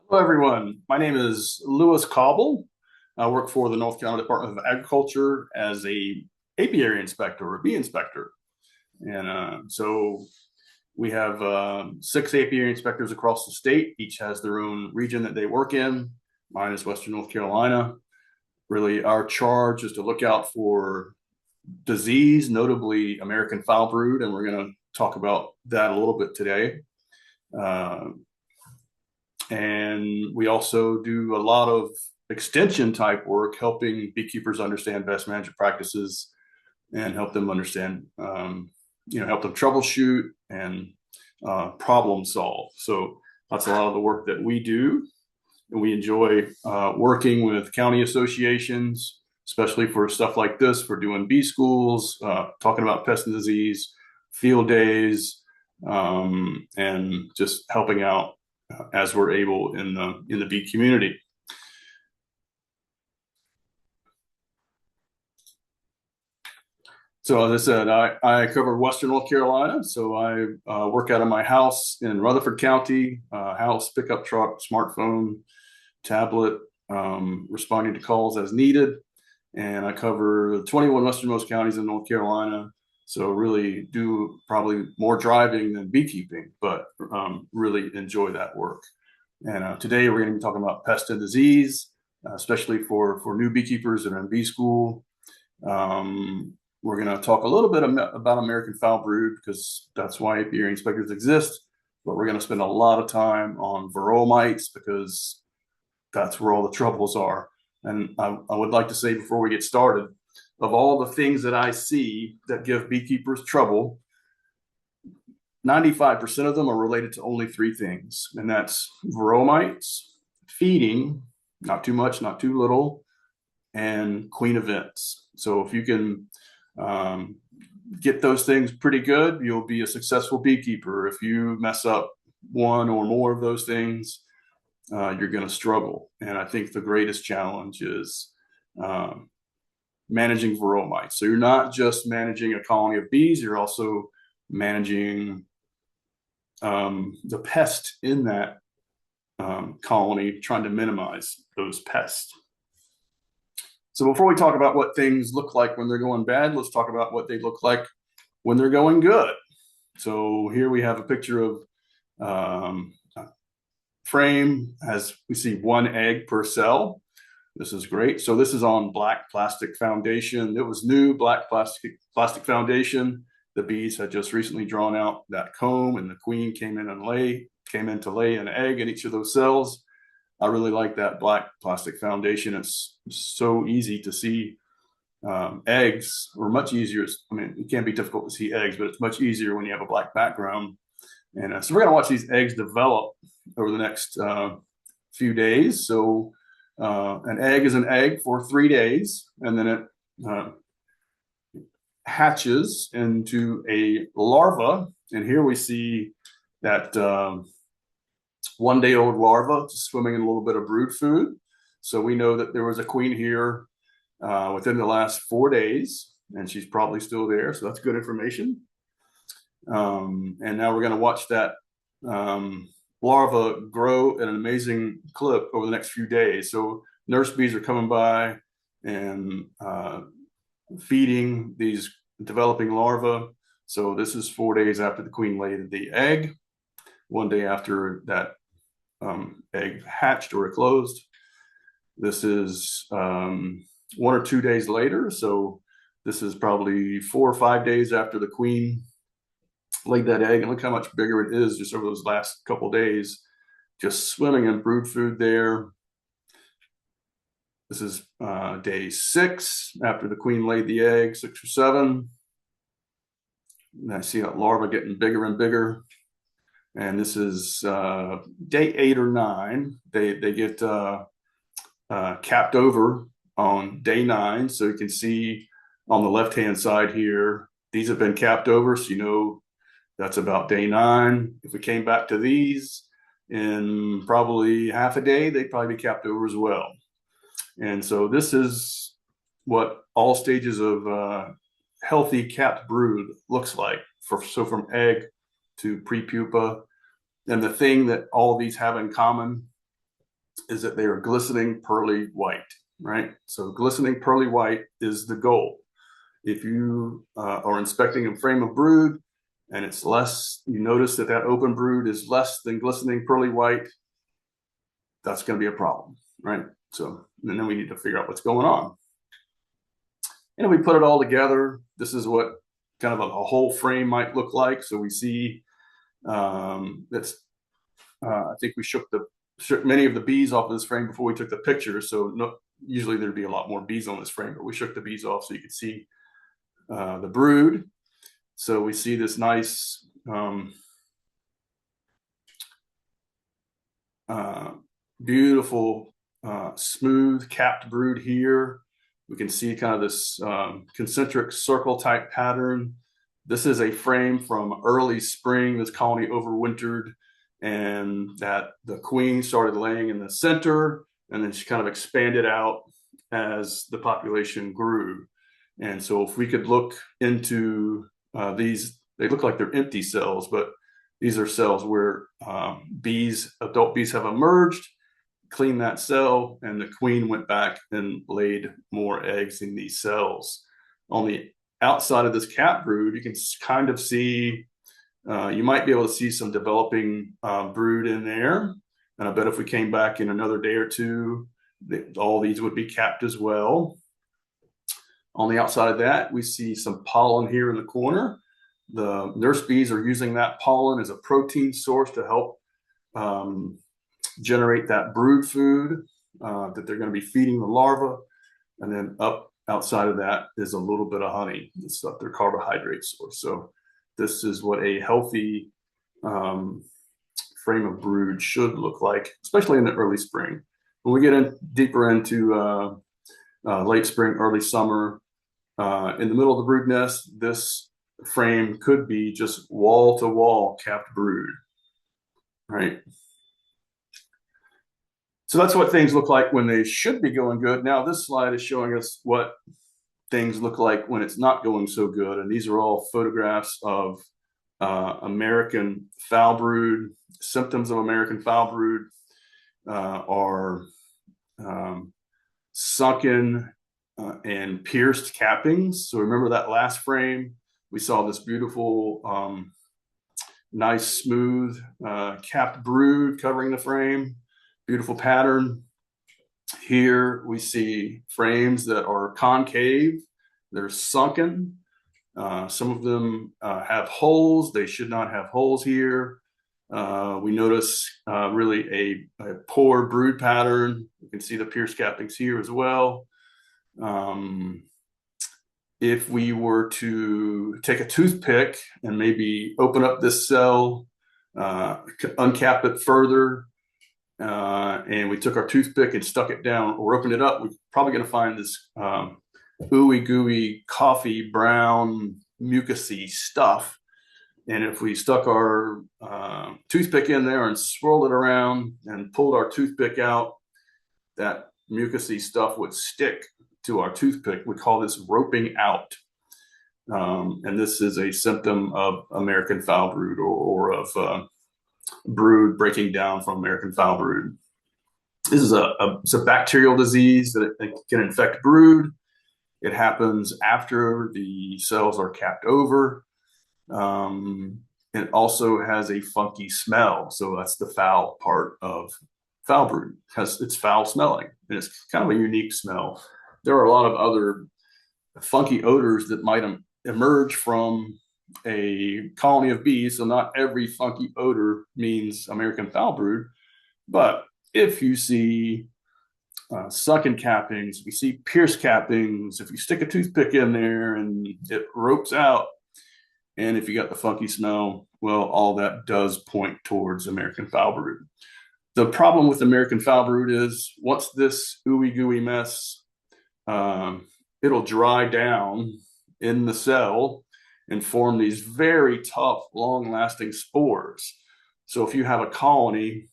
Hello, everyone. My name is Lewis Cobble. I work for the North Carolina Department of Agriculture as a apiary inspector or bee inspector. And we have six apiary inspectors across the state. Each has their own region that they work in. Mine is Western North Carolina. Really, our charge is to look out for disease, notably American foul brood, and we're going to talk about that a little bit today. Uh, And we also do a lot of extension type work, helping beekeepers understand best management practices and help them understand, help them troubleshoot and problem solve. So that's a lot of the work that we do. And we enjoy working with county associations, especially for stuff like this, for doing bee schools, talking about pest and disease, field days, and just helping out as we're able in the bee community. So as I said, I cover Western North Carolina. So I work out of my house in Rutherford County, house, pickup truck, smartphone, tablet, responding to calls as needed. And I cover 21 westernmost counties in North Carolina. So really do probably more driving than beekeeping, but really enjoy that work. And today we're going to be talking about pest and disease, especially for new beekeepers that are in bee school. We're going to talk a little bit about American foul brood because that's why apiary inspectors exist. But we're going to spend a lot of time on varroa mites because that's where all the troubles are. And I would like to say before we get started, of all the things that I see that give beekeepers trouble, 95% of them are related to only three things, and that's varroa mites, feeding, not too much, not too little, and queen events. So if you can get those things pretty good, you'll be a successful beekeeper. If you mess up one or more of those things, you're going to struggle. And I think the greatest challenge is managing varroa mites. So you're not just managing a colony of bees, you're also managing the pest in that colony, trying to minimize those pests. So before we talk about what things look like when they're going bad, let's talk about what they look like when they're going good. So here we have a picture of frame as we see one egg per cell. This is great. So this is on black plastic foundation. It was new black plastic foundation. The bees had just recently drawn out that comb, and the queen came in to lay an egg in each of those cells. I really like that black plastic foundation. It's so easy to see eggs, or much easier. I mean, it can be difficult to see eggs, but it's much easier when you have a black background. And so we're going to watch these eggs develop over the next few days. So an egg is an egg for 3 days, and then it hatches into a larva. And here we see that 1 day old larva swimming in a little bit of brood food. So we know that there was a queen here within the last 4 days, and she's probably still there. So that's good information. And now we're going to watch that larva grow at an amazing clip over the next few days. So nurse bees are coming by and feeding these developing larvae. So this is 4 days after the queen laid the egg, 1 day after that egg hatched or closed. This is 1 or 2 days later. So this is probably 4 or 5 days after the queen laid that egg. And look how much bigger it is just over those last couple of days, just swimming in brood food there. This is day 6 after the queen laid the egg, 6 or 7. And I see that larva getting bigger and bigger. And this is day 8 or 9. They get capped over on day 9. So you can see on the left-hand side here, these have been capped over. So you know that's about day 9. If we came back to these in probably half a day, they'd probably be capped over as well. And so this is what all stages of healthy capped brood looks like. So from egg to pre-pupa. And the thing that all of these have in common is that they are glistening pearly white, right? So glistening pearly white is the goal. If you are inspecting a frame of brood and it's less, you notice that that open brood is less than glistening pearly white, that's going to be a problem, right? So, and then we need to figure out what's going on. And we put it all together. This is what kind of a whole frame might look like. So we see that's, I think we shook many of the bees off of this frame before we took the picture. So usually there'd be a lot more bees on this frame, but we shook the bees off so you could see the brood. So we see this nice beautiful smooth capped brood here. We can see kind of this concentric circle type pattern. This is a frame from early spring. This colony overwintered, and that the queen started laying in the center, and then she kind of expanded out as the population grew. And so if we could look into these, they look like they're empty cells, but these are cells where adult bees have emerged, cleaned that cell, and the queen went back and laid more eggs in these cells. On the outside of this cap brood, you can kind of see, you might be able to see some developing brood in there. And I bet if we came back in another day or two, all these would be capped as well. On the outside of that, we see some pollen here in the corner. The nurse bees are using that pollen as a protein source to help generate that brood food that they're going to be feeding the larva. And then up outside of that is a little bit of honey. It's their carbohydrate source. So this is what a healthy frame of brood should look like, especially in the early spring. When we get deeper into late spring, early summer, in the middle of the brood nest, this frame could be just wall-to-wall capped brood, right? So that's what things look like when they should be going good. Now this slide is showing us what things look like when it's not going so good. And these are all photographs of American foul brood. Symptoms of American foul brood are sunken and pierced cappings. So remember that last frame, we saw this beautiful, nice, smooth capped brood covering the frame. Beautiful pattern. Here we see frames that are concave. They're sunken. Some of them have holes. They should not have holes here. We notice really a poor brood pattern. You can see the pierced cappings here as well. If we were to take a toothpick and maybe open up this cell, uncap it further, and we took our toothpick and stuck it down or opened it up, we're probably going to find this ooey gooey coffee brown mucousy stuff. And if we stuck our toothpick in there and swirled it around and pulled our toothpick out, that mucousy stuff would stick to our toothpick. We call this roping out. And this is a symptom of American foul brood or of brood breaking down from American foul brood. This is it's a bacterial disease that it can infect brood. It happens after the cells are capped over. It also has a funky smell. So that's the foul part of foul brood. It's foul smelling, and it's kind of a unique smell. There are a lot of other funky odors that might emerge from a colony of bees. So not every funky odor means American foul brood. But if you see sunken cappings, if you see pierced cappings, if you stick a toothpick in there and it ropes out, and if you got the funky smell, well, all that does point towards American foul brood. The problem with American foul brood is once this ooey gooey mess, it'll dry down in the cell and form these very tough, long-lasting spores. So if you have a colony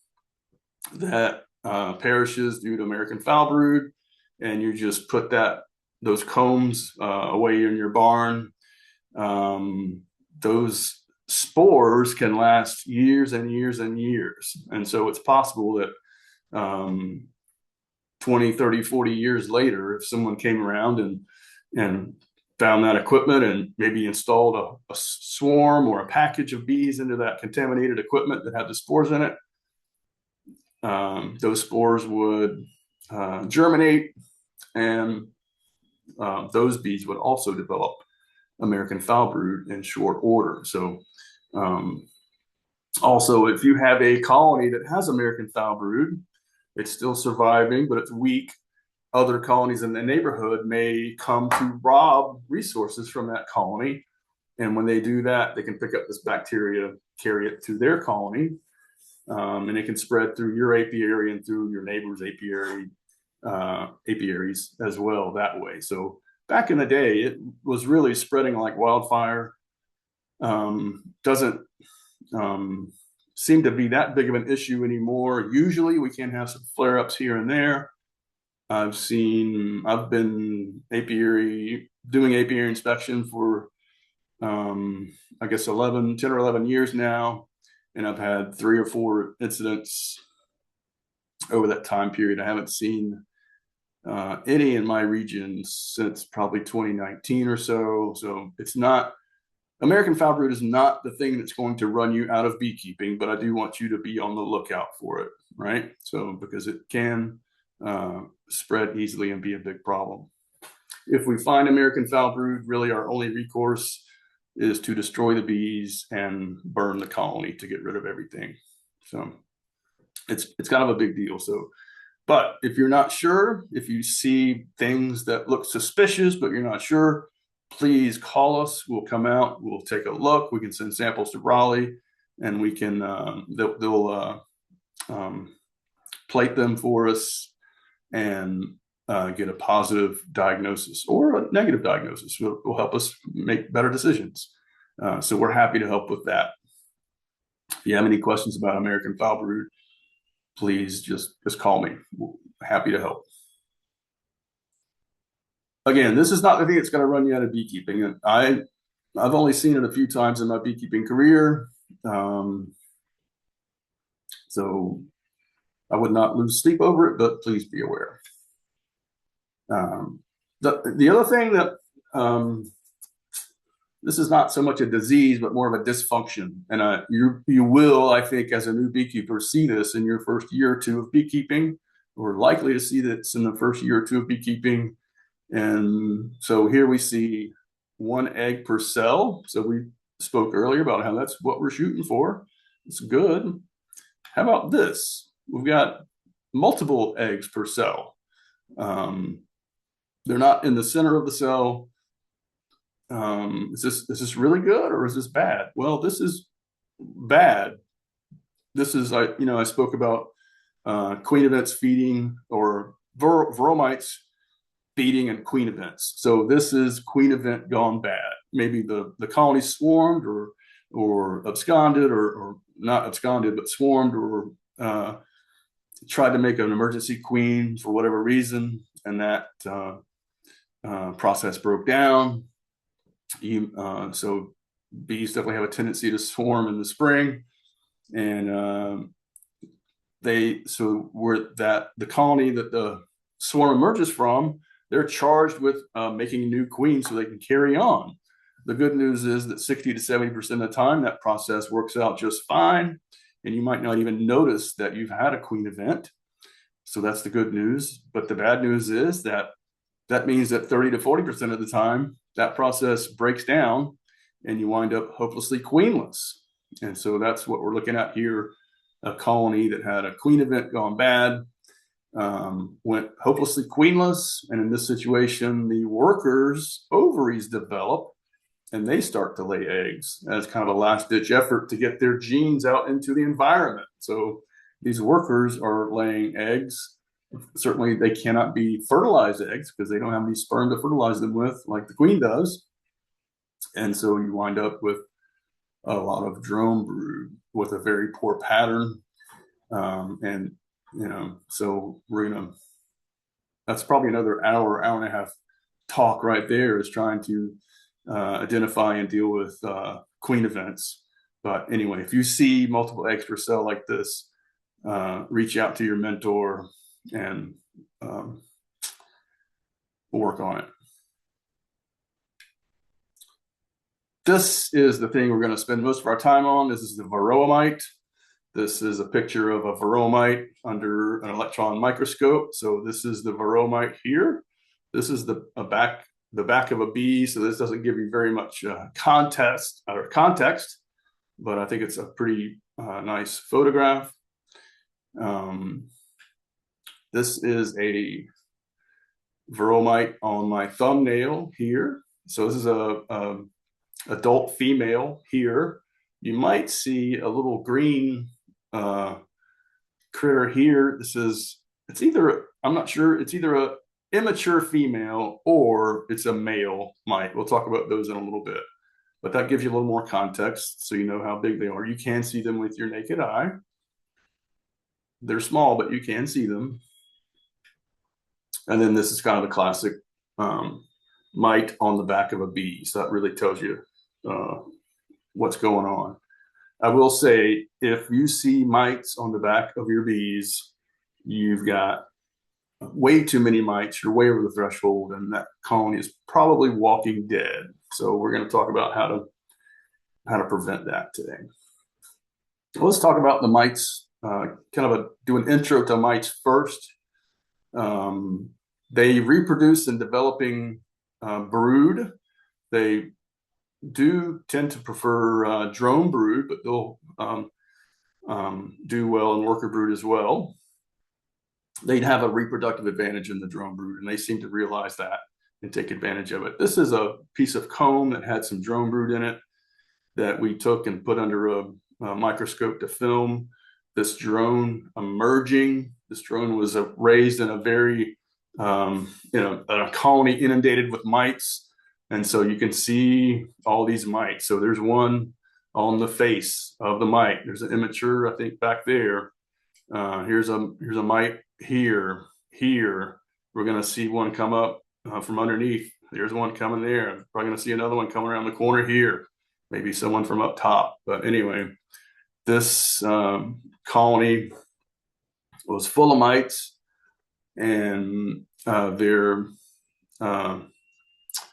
that perishes due to American foul brood, and you just put those combs away in your barn, those spores can last years and years and years. And so it's possible that 20, 30, 40 years later, if someone came around and found that equipment and maybe installed a swarm or a package of bees into that contaminated equipment that had the spores in it, those spores would germinate, and those bees would also develop American foul brood in short order. So also, if you have a colony that has American foul brood, it's still surviving, but it's weak, other colonies in the neighborhood may come to rob resources from that colony. And when they do that, they can pick up this bacteria, carry it to their colony, and it can spread through your apiary and through your neighbor's apiaries as well that way. So back in the day, it was really spreading like wildfire. Doesn't seem to be that big of an issue anymore. Usually we can have some flare-ups here and there. I've been doing apiary inspection for I guess 10 or 11 years now, and I've had 3 or 4 incidents over that time period. I haven't seen any in my region since probably 2019 or so. So it's not, American foul brood is not the thing that's going to run you out of beekeeping, but I do want you to be on the lookout for it, right? So because it can spread easily and be a big problem. If we find American foul brood, really our only recourse is to destroy the bees and burn the colony to get rid of everything. So it's kind of a big deal. So, but if you're not sure, if you see things that look suspicious, but you're not sure, please call us. We'll come out, we'll take a look. We can send samples to Raleigh, and we can, they'll plate them for us and get a positive diagnosis or a negative diagnosis. Will help us make better decisions. So we're happy to help with that. If you have any questions about American foul brood, please just call me. We're happy to help. Again, this is not the thing that's going to run you out of beekeeping. I've only seen it a few times in my beekeeping career. So I would not lose sleep over it, but please be aware. The other thing that this is not so much a disease, but more of a dysfunction. And you will, I think, as a new beekeeper, see this in your first year or two of beekeeping, or likely to see this in the first year or two of beekeeping. And so here we see 1 egg per cell. So we spoke earlier about how that's what we're shooting for. It's good. How about this? We've got multiple eggs per cell. They're not in the center of the cell. Is this really good, or is this bad? Well, this is bad. This is, I spoke about queen events feeding, or veromites feeding and queen events. So this is queen event gone bad. Maybe the colony swarmed or absconded, or not absconded, but swarmed, or tried to make an emergency queen for whatever reason, and that process broke down. So bees definitely have a tendency to swarm in the spring, and the colony that the swarm emerges from, they're charged with making new queens so they can carry on. The good news is that 60 to 70% of the time that process works out just fine, and you might not even notice that you've had a queen event. So that's the good news. But the bad news is that means that 30 to 40% of the time that process breaks down and you wind up hopelessly queenless. And so that's what we're looking at here. A colony that had a queen event gone bad, went hopelessly queenless. And in this situation, the workers' ovaries develop and they start to lay eggs as kind of a last ditch effort to get their genes out into the environment. So these workers are laying eggs. Certainly they cannot be fertilized eggs because they don't have any sperm to fertilize them with like the queen does. And so you wind up with a lot of drone brood with a very poor pattern. So that's probably another hour and a half talk right there, is trying to identify and deal with queen events. But anyway, if you see multiple eggs per cell like this, reach out to your mentor and work on it. This is the thing we're going to spend most of our time on. This is the varroa mite. This is a picture of a varroa mite under an electron microscope. So this is the varroa mite here. This is the back of a bee. So this doesn't give you very much context, but I think it's a pretty nice photograph. This is a varroa mite on my thumbnail here. So this is a adult female here. You might see a little green critter here. It's either, I'm not sure, it's either a immature female or it's a male mite. We'll talk about those in a little bit, but that gives you a little more context so you know how big they are. You can see them with your naked eye. They're small, but you can see them. And then this is kind of a classic mite on the back of a bee. So that really tells you what's going on. I will say, if you see mites on the back of your bees, you've got way too many mites. You're way over the threshold, and that colony is probably walking dead. So we're going to talk about how to prevent that today. Let's talk about the mites. Do an intro to mites first. They reproduce in developing brood. They do tend to prefer drone brood, but they'll do well in worker brood as well. They'd have a reproductive advantage in the drone brood, and they seem to realize that and take advantage of it. This is a piece of comb that had some drone brood in it that we took and put under a microscope to film this drone emerging. This drone was raised in a very, a colony inundated with mites. And so you can see all these mites. So there's one on the face of the mite. There's an immature, I think, back there. Here's a mite here. We're going to see one come up from underneath. There's one coming there. Probably going to see another one coming around the corner here. Maybe someone from up top. But anyway, this colony was full of mites, and they're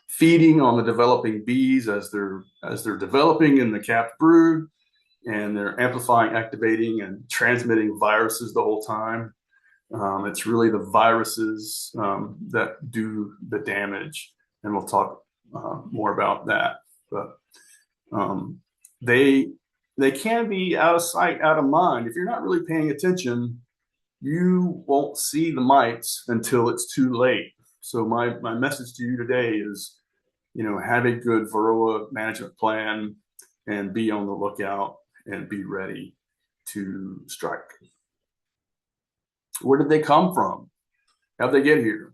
feeding on the developing bees as they're developing in the capped brood, and they're amplifying, activating, and transmitting viruses the whole time. It's really the viruses that do the damage, and we'll talk more about that. But they can be out of sight, out of mind. If you're not really paying attention, you won't see the mites until it's too late. So my message to you today is, have a good varroa management plan and be on the lookout and be ready to strike. Where did they come from? How'd they get here?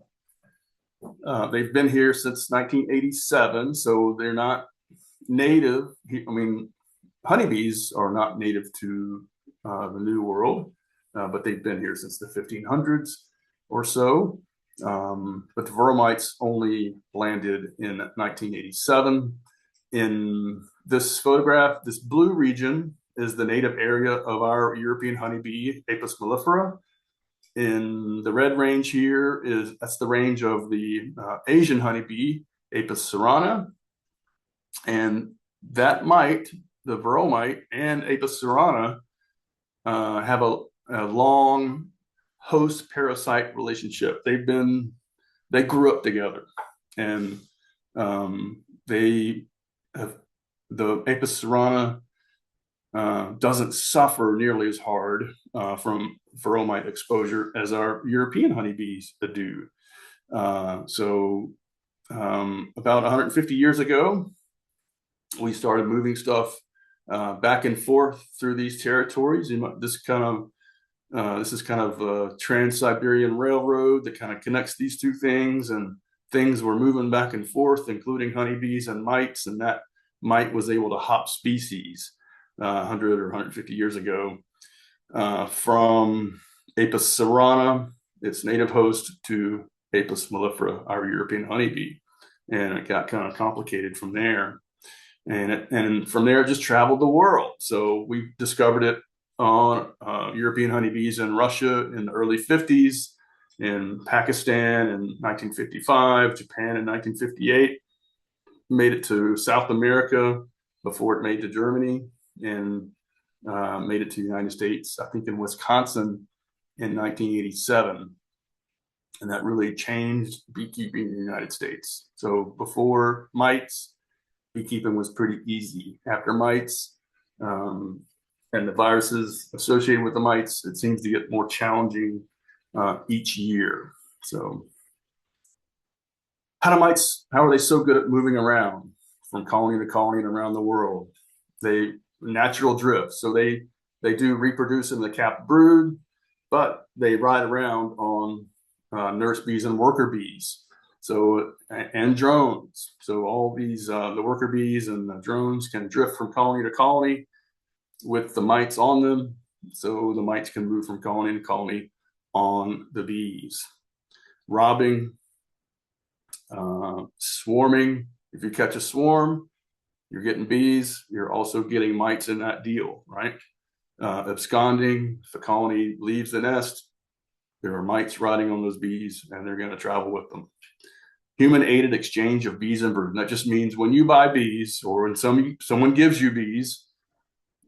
They've been here since 1987, so they're not native. Honeybees are not native to the New World, but they've been here since the 1500s or so. But the varroa mites only landed in 1987. In this photograph, this blue region is the native area of our European honeybee, Apis mellifera. In the red range here that's the range of the Asian honeybee, Apis cerana. And that mite, the varroa mite and Apis cerana, have a long host parasite relationship. They grew up together, and the Apis cerana doesn't suffer nearly as hard from varroa mite exposure as our European honeybees do. So about 150 years ago, we started moving stuff back and forth through these territories. This is kind of a Trans-Siberian Railroad that kind of connects these two things, and things were moving back and forth, including honeybees and mites, and that mite was able to hop species 100 or 150 years ago from Apis cerana, its native host, to Apis mellifera, our European honeybee, and it got kind of complicated from there. And from there, it just traveled the world. So we discovered it on European honeybees in Russia in the early 50s, in Pakistan in 1955, Japan in 1958, made it to South America before it made to Germany, and made it to the United States, I think in Wisconsin in 1987. And that really changed beekeeping in the United States. So before mites, beekeeping was pretty easy. After mites, and the viruses associated with the mites, it seems to get more challenging each year. So how are they so good at moving around from colony to colony and around the world? They natural drift. So they do reproduce in the capped brood, but they ride around on nurse bees and worker bees. So, and drones. So all these, the worker bees and the drones can drift from colony to colony with the mites on them. So the mites can move from colony to colony on the bees. Robbing, swarming. If you catch a swarm, you're getting bees. You're also getting mites in that deal, right? Absconding. If the colony leaves the nest, there are mites riding on those bees, and they're going to travel with them. Human-aided exchange of bees and brood. And that just means when you buy bees, or when someone gives you bees,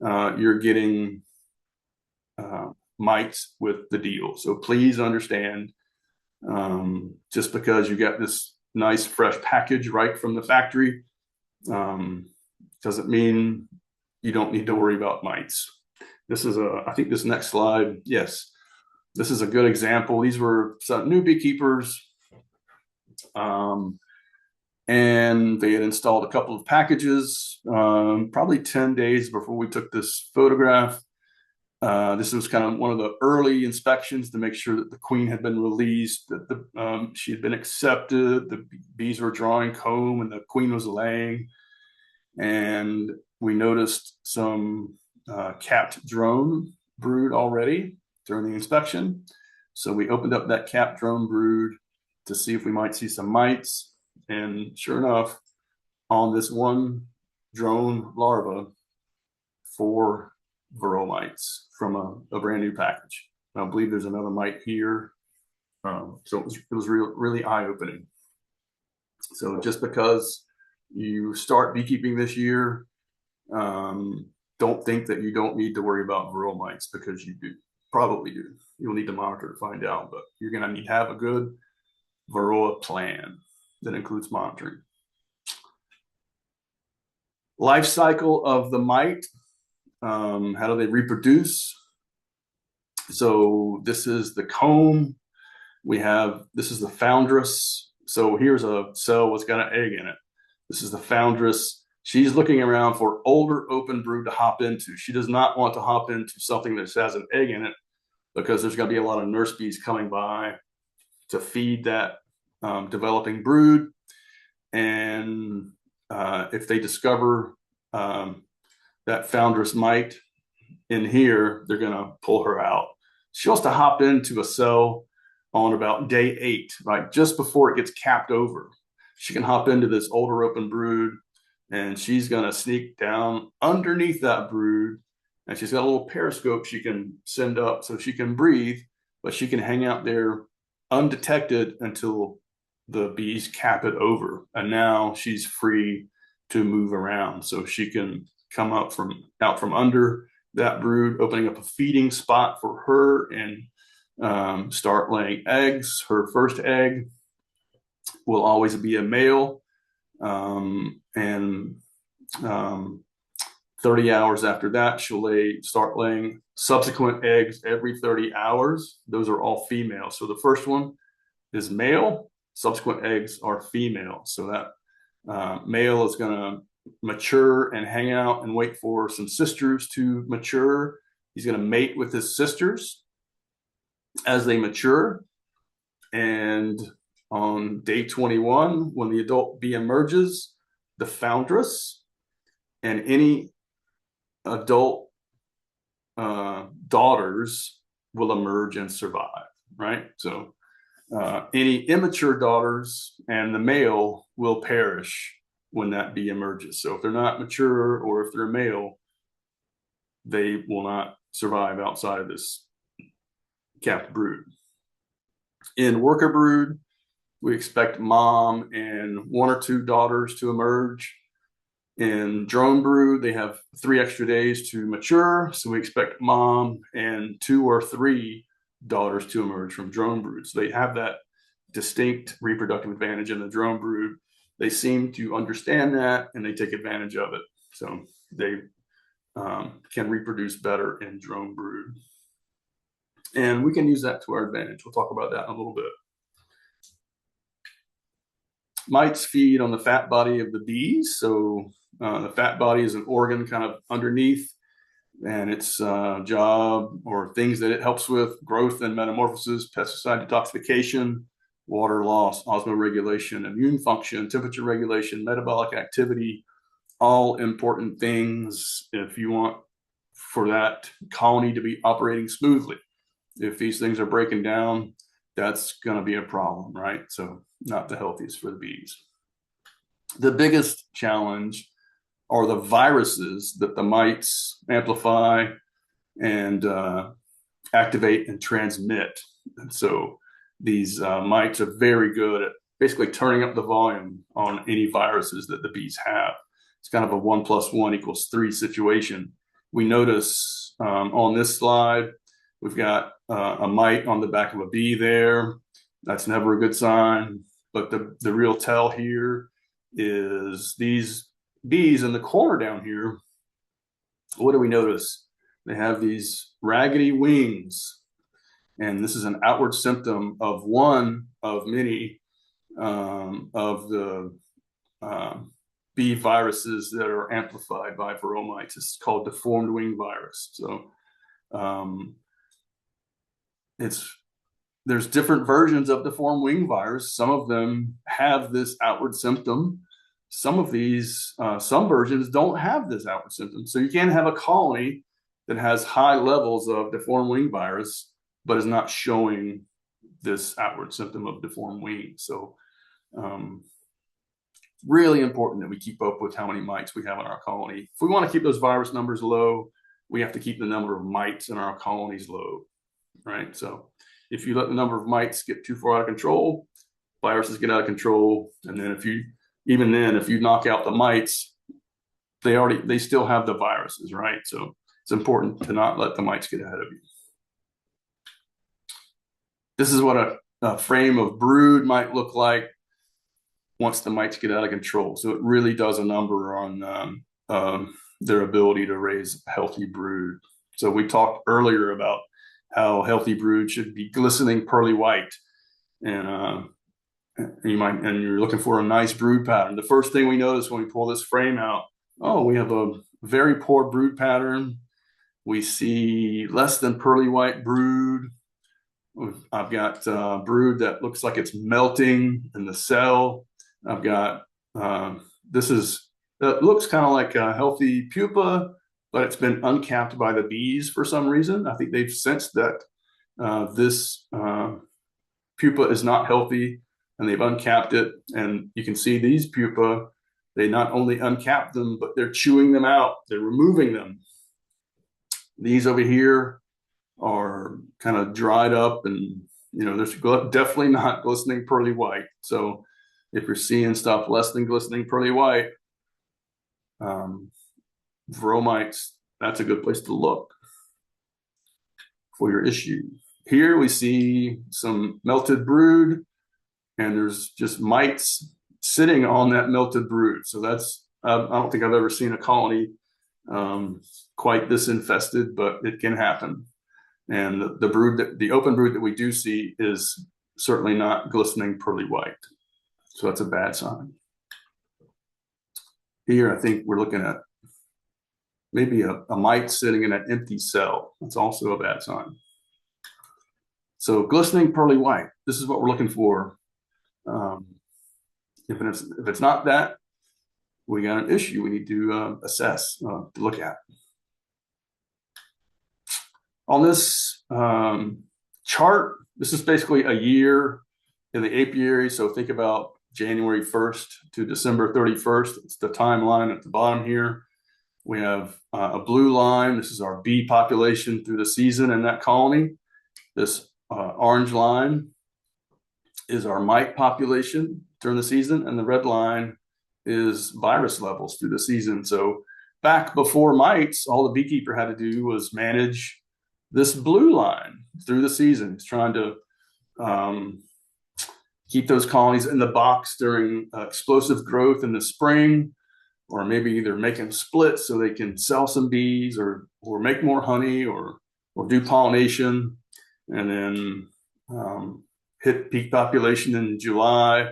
you're getting mites with the deal. So please understand, just because you got this nice fresh package right from the factory, doesn't mean you don't need to worry about mites. This is I think this next slide, yes, this is a good example. These were some new beekeepers, and they had installed a couple of packages, probably 10 days before we took this photograph. This was kind of one of the early inspections to make sure that the queen had been released, that she had been accepted, the bees were drawing comb, and the queen was laying. And we noticed some capped drone brood already during the inspection. So we opened up that capped drone brood to see if we might see some mites. And sure enough, on this one drone larva, 4 varroa mites from a brand new package. I believe there's another mite here. So it was really eye-opening. So just because you start beekeeping this year, don't think that you don't need to worry about varroa mites, because you do, probably do. You'll need to monitor to find out, but you're going to need to have a good varroa plan that includes monitoring. Life cycle of the mite. How do they reproduce? So this is the comb. This is the foundress. So here's a cell that's got an egg in it. This is the foundress. She's looking around for older open brood to hop into. She does not want to hop into something that has an egg in it, because there's going to be a lot of nurse bees coming by to feed that developing brood. And if they discover that foundress mite in here, they're going to pull her out. She wants to hop into a cell on about day 8, right? Just before it gets capped over. She can hop into this older open brood, and she's going to sneak down underneath that brood. And she's got a little periscope she can send up so she can breathe, but she can hang out there undetected until the bees cap it over. And now she's free to move around. So she can come out from under that brood, opening up a feeding spot for her, and start laying eggs. Her first egg will always be a male, and 30 hours after that, she'll start laying subsequent eggs every 30 hours. Those are all female. So the first one is male, subsequent eggs are female. So that male is going to mature and hang out and wait for some sisters to mature. He's going to mate with his sisters as they mature. And on day 21, when the adult bee emerges, the foundress and any adult daughters will emerge and survive, right? So any immature daughters and the male will perish when that bee emerges. So if they're not mature, or if they're male, they will not survive outside of this capped brood. In worker brood, we expect mom and 1 or 2 daughters to emerge. In drone brood, they have 3 extra days to mature, so we expect mom and 2 or 3 daughters to emerge from drone brood. So they have that distinct reproductive advantage in the drone brood. They seem to understand that, and they take advantage of it. So they can reproduce better in drone brood. And we can use that to our advantage. We'll talk about that in a little bit. Mites feed on the fat body of the bees. So the fat body is an organ kind of underneath, and its job or things that it helps with: growth and metamorphosis, pesticide detoxification, water loss, osmoregulation, immune function, temperature regulation, metabolic activity, all important things if you want for that colony to be operating smoothly. If these things are breaking down, that's going to be a problem, right? So not the healthiest for the bees. The biggest challenge are the viruses that the mites amplify and activate and transmit. And so these mites are very good at basically turning up the volume on any viruses that the bees have. It's kind of a 1 + 1 = 3 situation. We notice on this slide, we've got a mite on the back of a bee there. That's never a good sign. But the real tell here is these bees in the corner down here. What do we notice? They have these raggedy wings. And this is an outward symptom of one of many of the bee viruses that are amplified by varroa mites. It's called deformed wing virus. So there's different versions of deformed wing virus. Some of them have this outward symptom. Some of these, some versions don't have this outward symptom. So you can have a colony that has high levels of deformed wing virus, but is not showing this outward symptom of deformed wings. So really important that we keep up with how many mites we have in our colony. If we want to keep those virus numbers low, we have to keep the number of mites in our colonies low, right? So if you let the number of mites get too far out of control, viruses get out of control. And then if you knock out the mites, they still have the viruses, right? So it's important to not let the mites get ahead of you. This is what a frame of brood might look like once the mites get out of control. So it really does a number on their ability to raise healthy brood. So we talked earlier about how healthy brood should be glistening pearly white, and you're looking for a nice brood pattern. The first thing we notice when we pull this frame out, we have a very poor brood pattern. We see less than pearly white brood. I've got brood that looks like it's melting in the cell. I've got that looks kind of like a healthy pupa, but it's been uncapped by the bees for some reason. I think they've sensed that this pupa is not healthy, and they've uncapped it. And you can see these pupa, they not only uncap them, but they're chewing them out. They're removing them. These over here are kind of dried up, and there's definitely not glistening pearly white. So if you're seeing stuff less than glistening pearly white, varroa mites, that's a good place to look for your issue. Here we see some melted brood, and there's just mites sitting on that melted brood. So that's, I don't think I've ever seen a colony quite this infested, but it can happen. And the open brood that we do see is certainly not glistening pearly white. So that's a bad sign. Here, I think we're looking at maybe a mite sitting in an empty cell. That's also a bad sign. So glistening pearly white, this is what we're looking for. If it's not that, we got an issue we need to assess, to look at. On this chart, this is basically a year in the apiary. So think about January 1st to December 31st. It's the timeline at the bottom here. We have a blue line. This is our bee population through the season in that colony. This orange line is our mite population during the season, and the red line is virus levels through the season. So back before mites, all the beekeeper had to do was manage this blue line through the season. He's trying to keep those colonies in the box during explosive growth in the spring, or maybe they're making splits so they can sell some bees or make more honey or do pollination, and then hit peak population in July,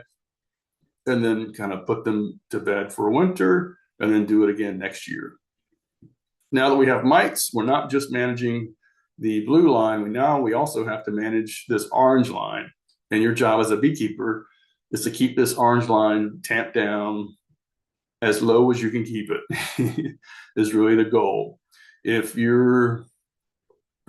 and then kind of put them to bed for winter, and then do it again next year. Now that we have mites, we're not just managing the blue line. We also have to manage this orange line. And your job as a beekeeper is to keep this orange line tamped down as low as you can keep it is really the goal. If you're,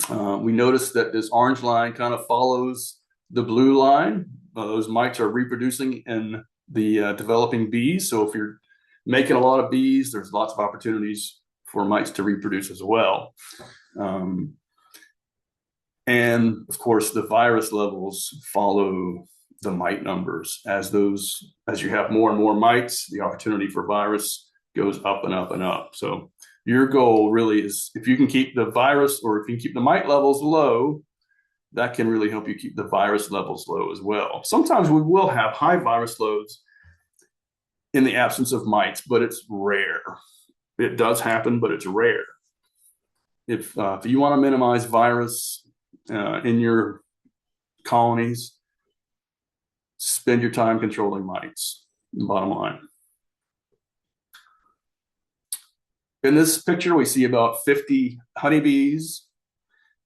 we notice that this orange line kind of follows the blue line. Those mites are reproducing in the developing bees. So if you're making a lot of bees, there's lots of opportunities for mites to reproduce as well. And of course, the virus levels follow the mite numbers. As you have more and more mites, the opportunity for virus goes up and up and up. So your goal really is, if you can keep the virus, or if you can keep the mite levels low, that can really help you keep the virus levels low as well. Sometimes we will have high virus loads in the absence of mites, but it's rare. It does happen, but it's rare. If you want to minimize virus in your colonies, spend your time controlling mites, bottom line. In this picture, we see about 50 honeybees,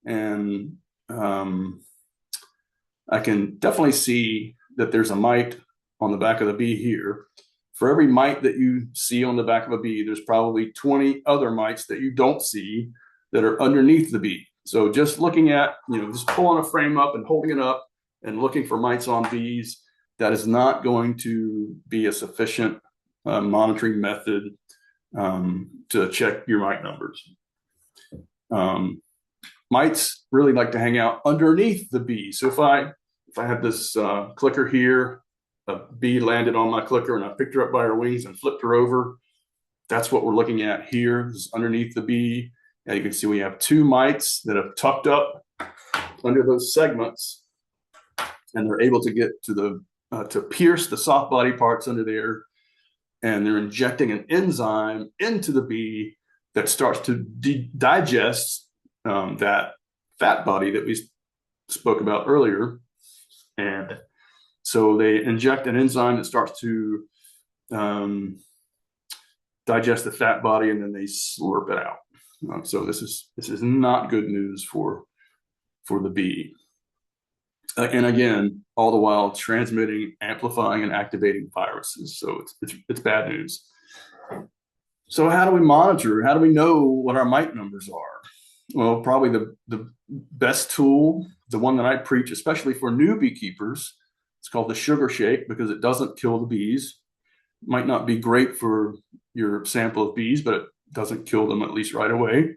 and I can definitely see that there's a mite on the back of the bee here. For every mite that you see on the back of a bee, there's probably 20 other mites that you don't see that are underneath the bee. So just looking at, just pulling a frame up and holding it up and looking for mites on bees, that is not going to be a sufficient monitoring method to check your mite numbers. Mites really like to hang out underneath the bee. So if I had this clicker here, a bee landed on my clicker and I picked her up by her wings and flipped her over, that's what we're looking at here. This is underneath the bee. And you can see we have two mites that have tucked up under those segments, and they're able to get to to pierce the soft body parts under there, and they're injecting an enzyme into the bee that starts to digest that fat body that we spoke about earlier. And so they inject an enzyme that starts to digest the fat body, and then they slurp it out. So this is not good news for the bee. And again, all the while transmitting, amplifying, and activating viruses. So it's bad news. So how do we monitor? How do we know what our mite numbers are? Well, probably the best tool, the one that I preach, especially for new beekeepers, it's called the sugar shake, because it doesn't kill the bees. Might not be great for your sample of bees, but it doesn't kill them, at least right away.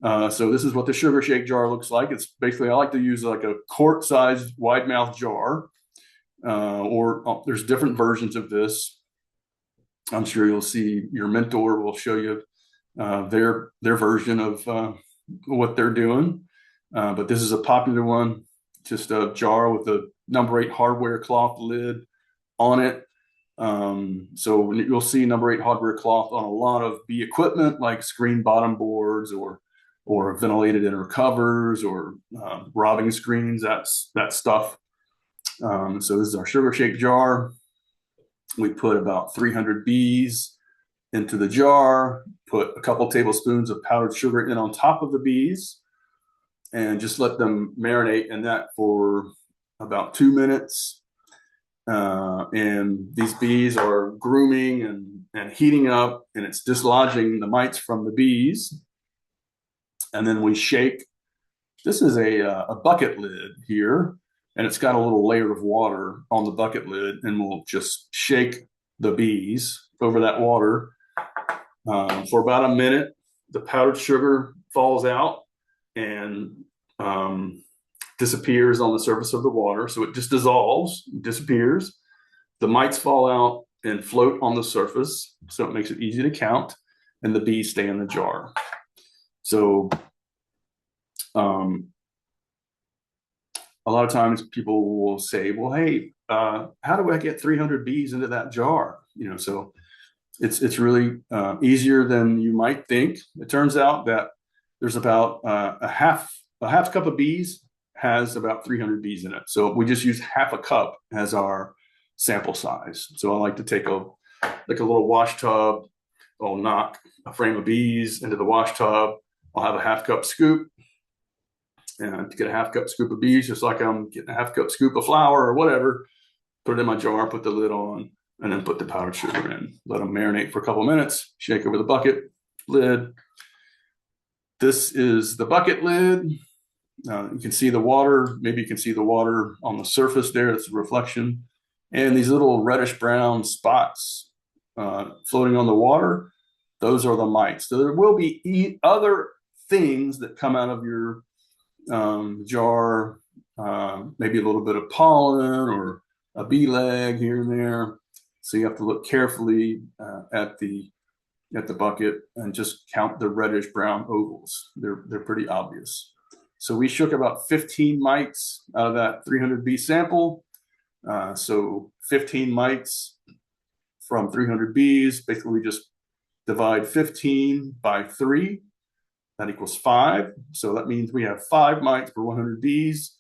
So this is what the sugar shake jar looks like. It's basically, I like to use like a quart-sized wide mouth jar, or there's different versions of this. I'm sure you'll see your mentor will show you their version of what they're doing. But this is a popular one, just a jar with a number 8 hardware cloth lid on it. So you'll see number 8 hardware cloth on a lot of bee equipment, like screen bottom boards or ventilated inner covers or robbing screens, that stuff. So this is our sugar shake jar. We put about 300 bees into the jar, put a couple tablespoons of powdered sugar in on top of the bees, and just let them marinate in that for about 2 minutes. And these bees are grooming and heating up, and it's dislodging the mites from the bees. And then we shake. This is a bucket lid here, and it's got a little layer of water on the bucket lid, and we'll just shake the bees over that water For about a minute, the powdered sugar falls out and disappears on the surface of the water. So it just dissolves, disappears. The mites fall out and float on the surface. So it makes it easy to count. And the bees stay in the jar. So a lot of times people will say, well, hey, how do I get 300 bees into that jar? So it's really easier than you might think. It turns out that there's about a half cup of bees has about 300 bees in it. So we just use half a cup as our sample size. So I like to take a little wash tub. I'll knock a frame of bees into the wash tub. I'll have a half cup scoop, and to get a half cup scoop of bees, just like I'm getting a half cup scoop of flour or whatever, put it in my jar, put the lid on, and then put the powdered sugar in. Let them marinate for a couple of minutes, shake over the bucket lid. This is the bucket lid. You can see the water. Maybe you can see the water on the surface there. It's a reflection. And these little reddish brown spots floating on the water, those are the mites. So there will be other things that come out of your jar, maybe a little bit of pollen or a bee leg here and there. So you have to look carefully at the bucket and just count the reddish brown ovals. They're pretty obvious. So we shook about 15 mites out of that 300 bee sample. So 15 mites from 300 bees. Basically, we just divide 15 by 3. That equals 5. So that means we have 5 mites per 100 bees,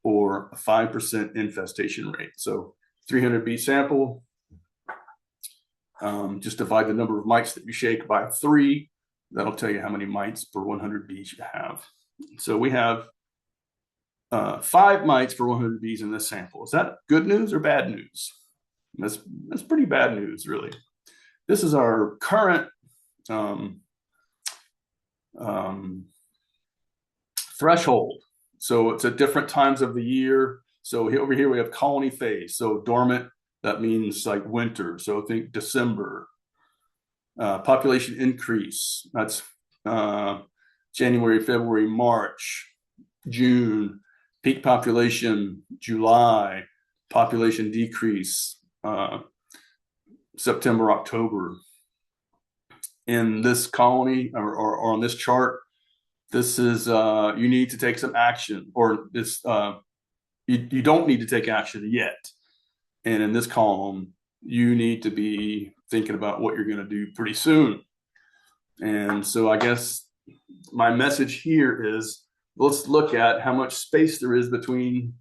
or a 5% infestation rate. So 300 bee sample, just divide the number of mites that you shake by 3. That'll tell you how many mites per 100 bees you have. So we have 5 mites per 100 bees in this sample. Is that good news or bad news? That's pretty bad news, really. This is our current threshold. So it's at different times of the year. So over here we have colony phase. So dormant, that means like winter. So think December. Population increase, that's January, February, March, June. Peak population, July. Population decrease, September, October. In this colony or on this chart, this is you need to take some action, or this you don't need to take action yet. And in this column, you need to be thinking about what you're going to do pretty soon. And so I guess my message here is, let's look at how much space there is between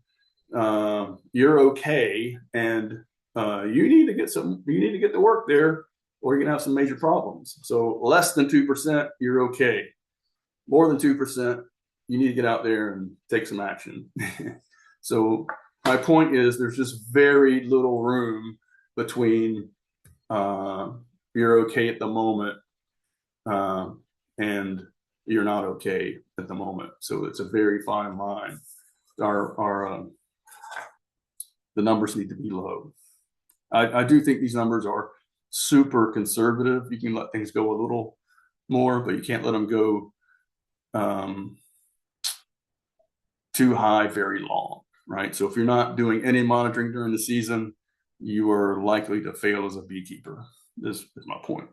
you're okay and you need to get to work there, or you're gonna have some major problems. So less than 2%, you're okay. More than 2%, you need to get out there and take some action. So my point is, there's just very little room between you're okay at the moment and you're not okay at the moment. So it's a very fine line. The numbers need to be low. I do think these numbers are super conservative. You can let things go a little more, but you can't let them go too high very long, right? So if you're not doing any monitoring during the season, you are likely to fail as a beekeeper. This is my point.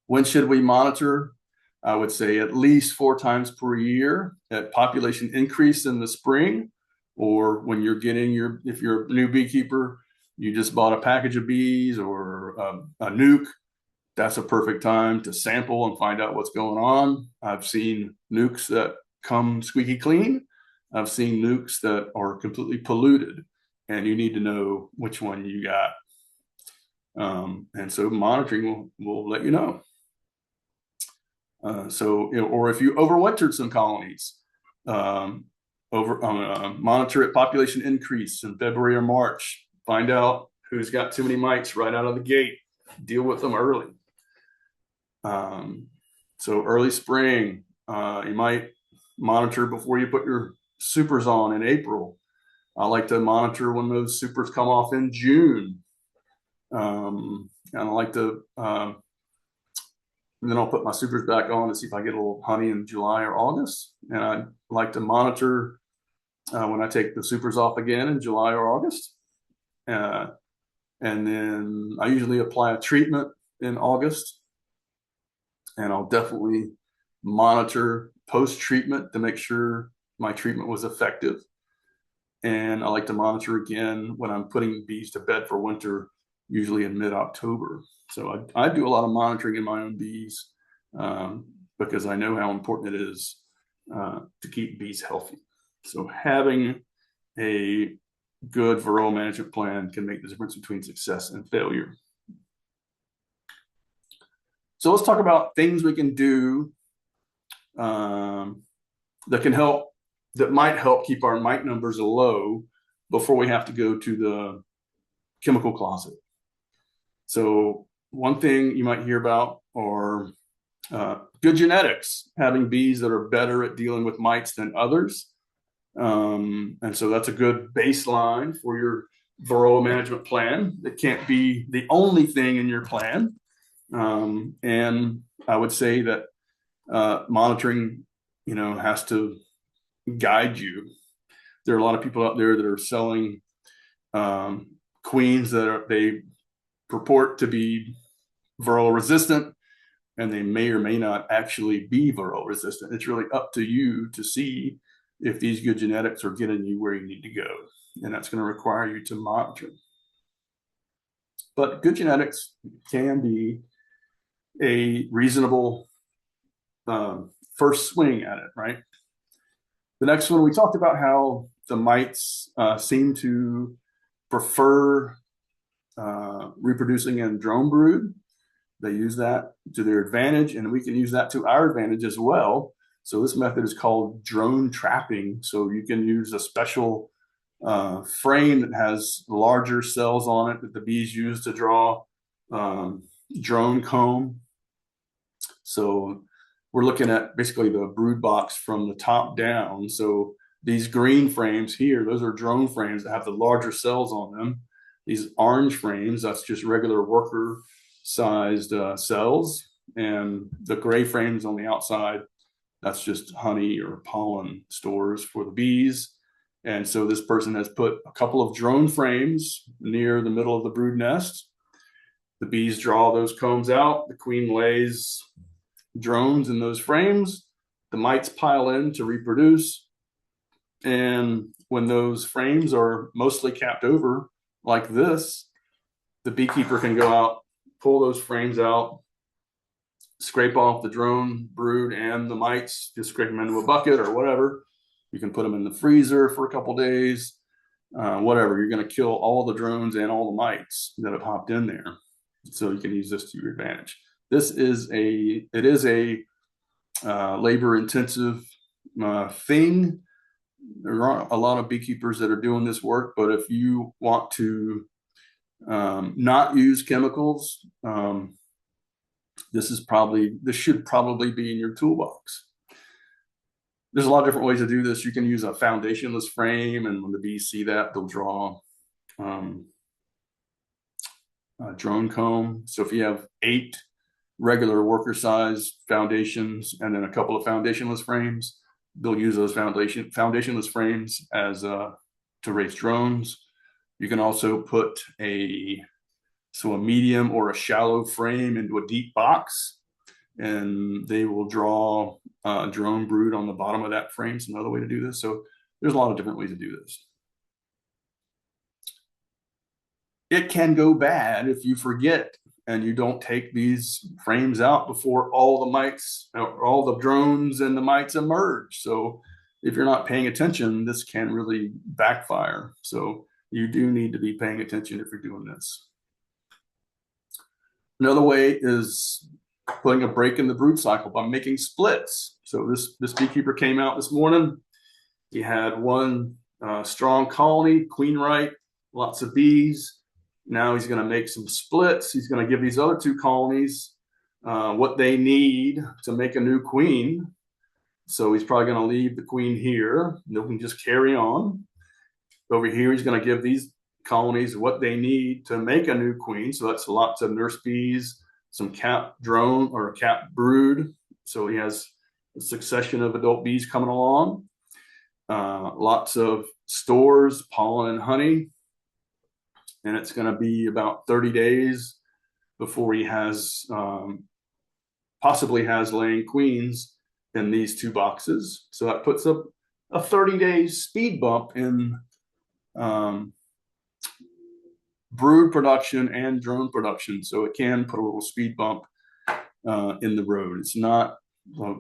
When should we monitor? I would say at least 4 times per year at population increase in the spring, or when you're getting if you're a new beekeeper, you just bought a package of bees or a nuke, that's a perfect time to sample and find out what's going on. I've seen nukes that come squeaky clean. I've seen nukes that are completely polluted, and you need to know which one you got. And so monitoring will let you know. Or if you overwintered some colonies, monitor at population increase in February or March. Find out who's got too many mites right out of the gate. Deal with them early. So early spring, you might monitor before you put your supers on in April. I like to monitor when those supers come off in June. And I like to And then I'll put my supers back on to see if I get a little honey in July or August. And I like to monitor when I take the supers off again in July or August. Uh, and then I usually apply a treatment in August. And I'll definitely monitor post-treatment to make sure my treatment was effective. And I like to monitor again when I'm putting bees to bed for winter, usually in mid-October. So I do a lot of monitoring in my own bees because I know how important it is to keep bees healthy. So having a good varroa management plan can make the difference between success and failure. So let's talk about things we can do that might help keep our mite numbers low before we have to go to the chemical closet. So one thing you might hear about are good genetics, having bees that are better at dealing with mites than others. And so that's a good baseline for your varroa management plan. It can't be the only thing in your plan. And I would say that monitoring, has to guide you. There are a lot of people out there that are selling queens that they purport to be varroa resistant, and they may or may not actually be varroa resistant. It's really up to you to see if these good genetics are getting you where you need to go. And that's going to require you to monitor. But good genetics can be a reasonable first swing at it, right? The next one, we talked about how the mites seem to prefer reproducing in drone brood. They use that to their advantage, and we can use that to our advantage as well. So this method is called drone trapping. So you can use a special frame that has larger cells on it that the bees use to draw drone comb. So we're looking at basically the brood box from the top down. So these green frames here, those are drone frames that have the larger cells on them. These orange frames, that's just regular worker sized cells. And the gray frames on the outside, that's just honey or pollen stores for the bees. And so this person has put a couple of drone frames near the middle of the brood nest. The bees draw those combs out. The queen lays drones in those frames. The mites pile in to reproduce. And when those frames are mostly capped over like this, the beekeeper can go out, pull those frames out, scrape off the drone brood and the mites, just scrape them into a bucket or whatever. You can put them in the freezer for a couple days, whatever. You're going to kill all the drones and all the mites that have hopped in there. So you can use this to your advantage. It is a labor intensive thing. There aren't a lot of beekeepers that are doing this work, but if you want to not use chemicals, this should probably be in your toolbox. There's a lot of different ways to do this. You can use a foundationless frame, and when the bees see that, they'll draw a drone comb. So if you have 8 regular worker size foundations and then a couple of foundationless frames, they'll use those foundationless frames as to raise drones. You can also put a medium or a shallow frame into a deep box, and they will draw drone brood on the bottom of that frame. It's another way to do this. So there's a lot of different ways to do this. It can go bad if you forget and you don't take these frames out before all the mites, all the drones and the mites emerge. So if you're not paying attention, this can really backfire. So you do need to be paying attention if you're doing this. Another way is putting a break in the brood cycle by making splits. So this beekeeper came out this morning. He had one strong colony, queen right, lots of bees. Now he's going to make some splits. He's going to give these other 2 colonies what they need to make a new queen. So he's probably going to leave the queen here. They can just carry on. Over here, he's going to give these colonies what they need to make a new queen. So that's lots of nurse bees, some cap drone or a cap brood. So he has a succession of adult bees coming along. Lots of stores, pollen and honey. And it's going to be about 30 days before he has possibly has laying queens in these 2 boxes. So that puts up a 30-day speed bump in brood production and drone production. So it can put a little speed bump in the road. It's not,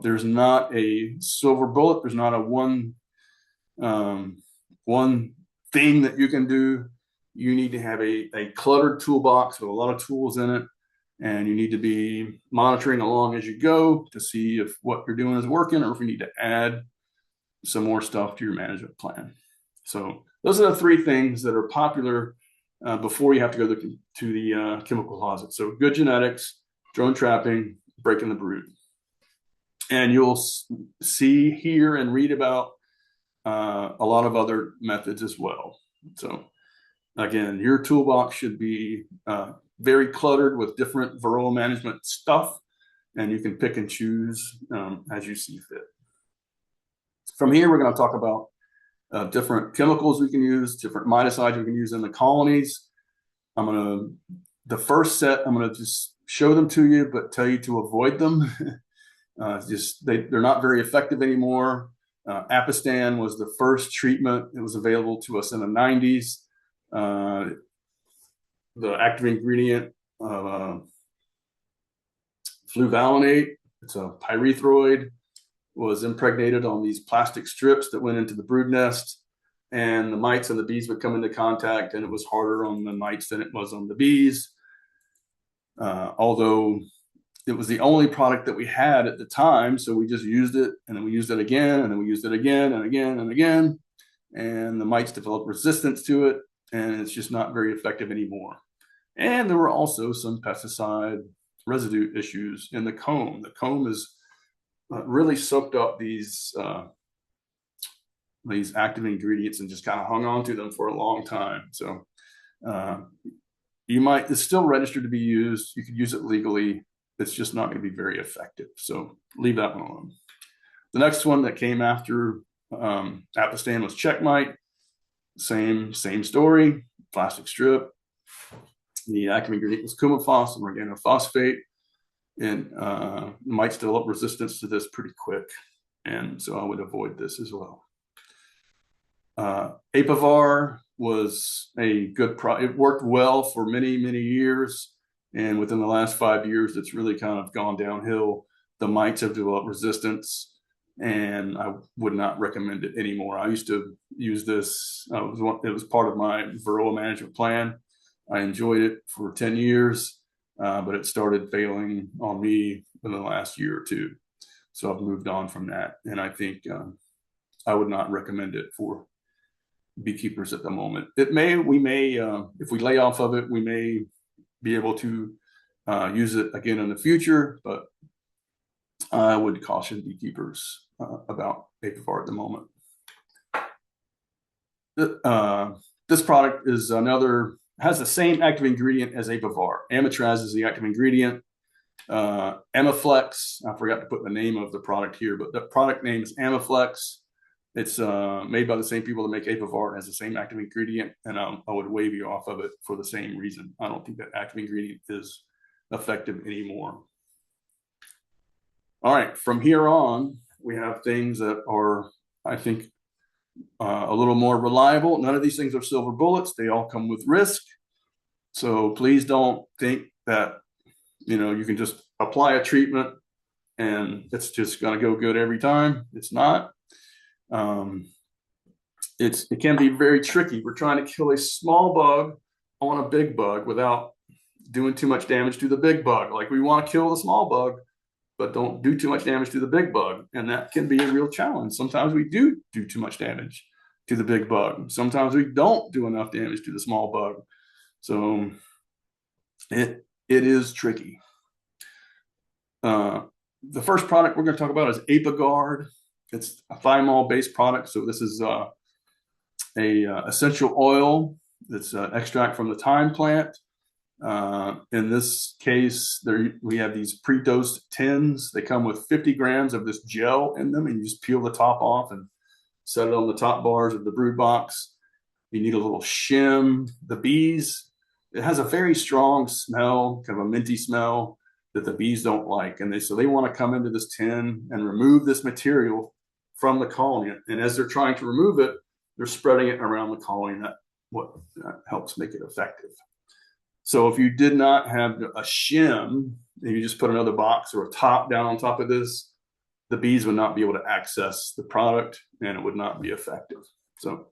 there's not a silver bullet. There's not a one thing that you can do. You need to have a cluttered toolbox with a lot of tools in it. And you need to be monitoring along as you go to see if what you're doing is working or if you need to add some more stuff to your management plan. So those are the 3 things that are popular before you have to go to the chemical closet. So good genetics, drone trapping, breaking the brood. And you'll see, hear, and read about a lot of other methods as well. So again, your toolbox should be very cluttered with different varroa management stuff, and you can pick and choose as you see fit. From here, we're going to talk about different chemicals we can use, different miticides we can use in the colonies. The first set, I'm going to just show them to you, but tell you to avoid them. They're not very effective anymore. Apistan was the first treatment that was available to us in the 90s. The active ingredient of fluvalinate, it's a pyrethroid, was impregnated on these plastic strips that went into the brood nest, and the mites and the bees would come into contact, and it was harder on the mites than it was on the bees. Although it was the only product that we had at the time, so we just used it, and then we used it again, and then we used it again and again and again, and the mites developed resistance to it, and it's just not very effective anymore. And there were also some pesticide residue issues in the comb. The comb is really soaked up these active ingredients and just kind of hung on to them for a long time. So it's still registered to be used. You could use it legally. It's just not going to be very effective. So leave that one alone. The next one that came after Apistan was Checkmite. Same story, plastic strip. The active ingredient was coumaphos and organophosphate. And mites develop resistance to this pretty quick. And so I would avoid this as well. Apivar was a good product. It worked well for many, many years. And within the last 5 years, it's really kind of gone downhill. The mites have developed resistance, and I would not recommend it anymore. I used to use this. It was part of my varroa management plan. I enjoyed it for 10 years, but it started failing on me in the last year or 2. So I've moved on from that. And I think I would not recommend it for beekeepers at the moment. If we lay off of it, we may be able to use it again in the future, but I would caution beekeepers about Apivar at the moment. This product has the same active ingredient as Apivar. Amitraz is the active ingredient. Amiflex, I forgot to put the name of the product here, but the product name is Amiflex. It's made by the same people that make Apivar. It has the same active ingredient, and I would waive you off of it for the same reason. I don't think that active ingredient is effective anymore. All right, from here on, we have things that are, I think, a little more reliable. None of these things are silver bullets. They all come with risk. So please don't think that, you can just apply a treatment and it's just going to go good every time. It's not. It can be very tricky. We're trying to kill a small bug on a big bug without doing too much damage to the big bug. Like, we want to kill the small bug, but don't do too much damage to the big bug. And that can be a real challenge. Sometimes we do too much damage to the big bug. Sometimes we don't do enough damage to the small bug. So it is tricky. The first product we're going to talk about is Apiguard. It's a thymol-based product. So this is a essential oil. It's extract from the thyme plant. In this case, we have these pre-dosed tins. They come with 50 grams of this gel in them, and you just peel the top off and set it on the top bars of the brood box. You need a little shim. The bees, it has a very strong smell, kind of a minty smell that the bees don't like. And so they want to come into this tin and remove this material from the colony. And as they're trying to remove it, they're spreading it around the colony. And that helps make it effective. So if you did not have a shim, and you just put another box or a top down on top of this, the bees would not be able to access the product and it would not be effective. So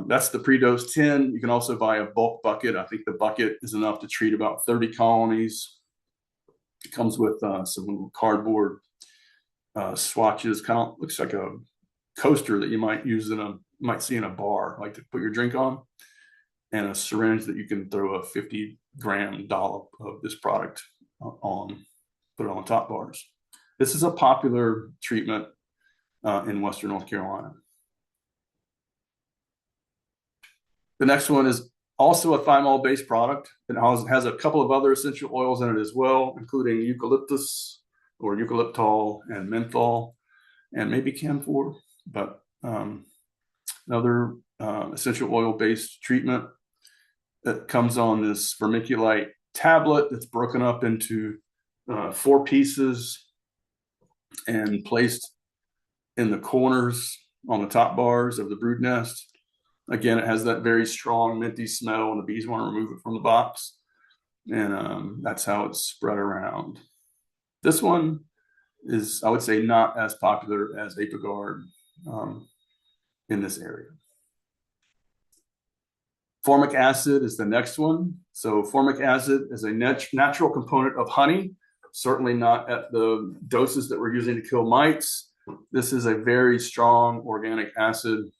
that's the pre-dosed tin. You can also buy a bulk bucket. I think the bucket is enough to treat about 30 colonies. It comes with some cardboard swatches. Kind of looks like a coaster that you might see in a bar, like to put your drink on, and a syringe that you can throw a 50-gram dollop of this product on, put it on the top bars. This is a popular treatment in Western North Carolina. The next one is also a thymol-based product. It has a couple of other essential oils in it as well, including eucalyptus or eucalyptol and menthol, and maybe camphor, but another essential oil-based treatment that comes on this vermiculite tablet that's broken up into 4 pieces and placed in the corners on the top bars of the brood nest. Again, it has that very strong minty smell and the bees want to remove it from the box. And that's how it's spread around. This one is, I would say, not as popular as Apiguard in this area. Formic acid is the next one. So formic acid is a natural component of honey, certainly not at the doses that we're using to kill mites. This is a very strong organic acid.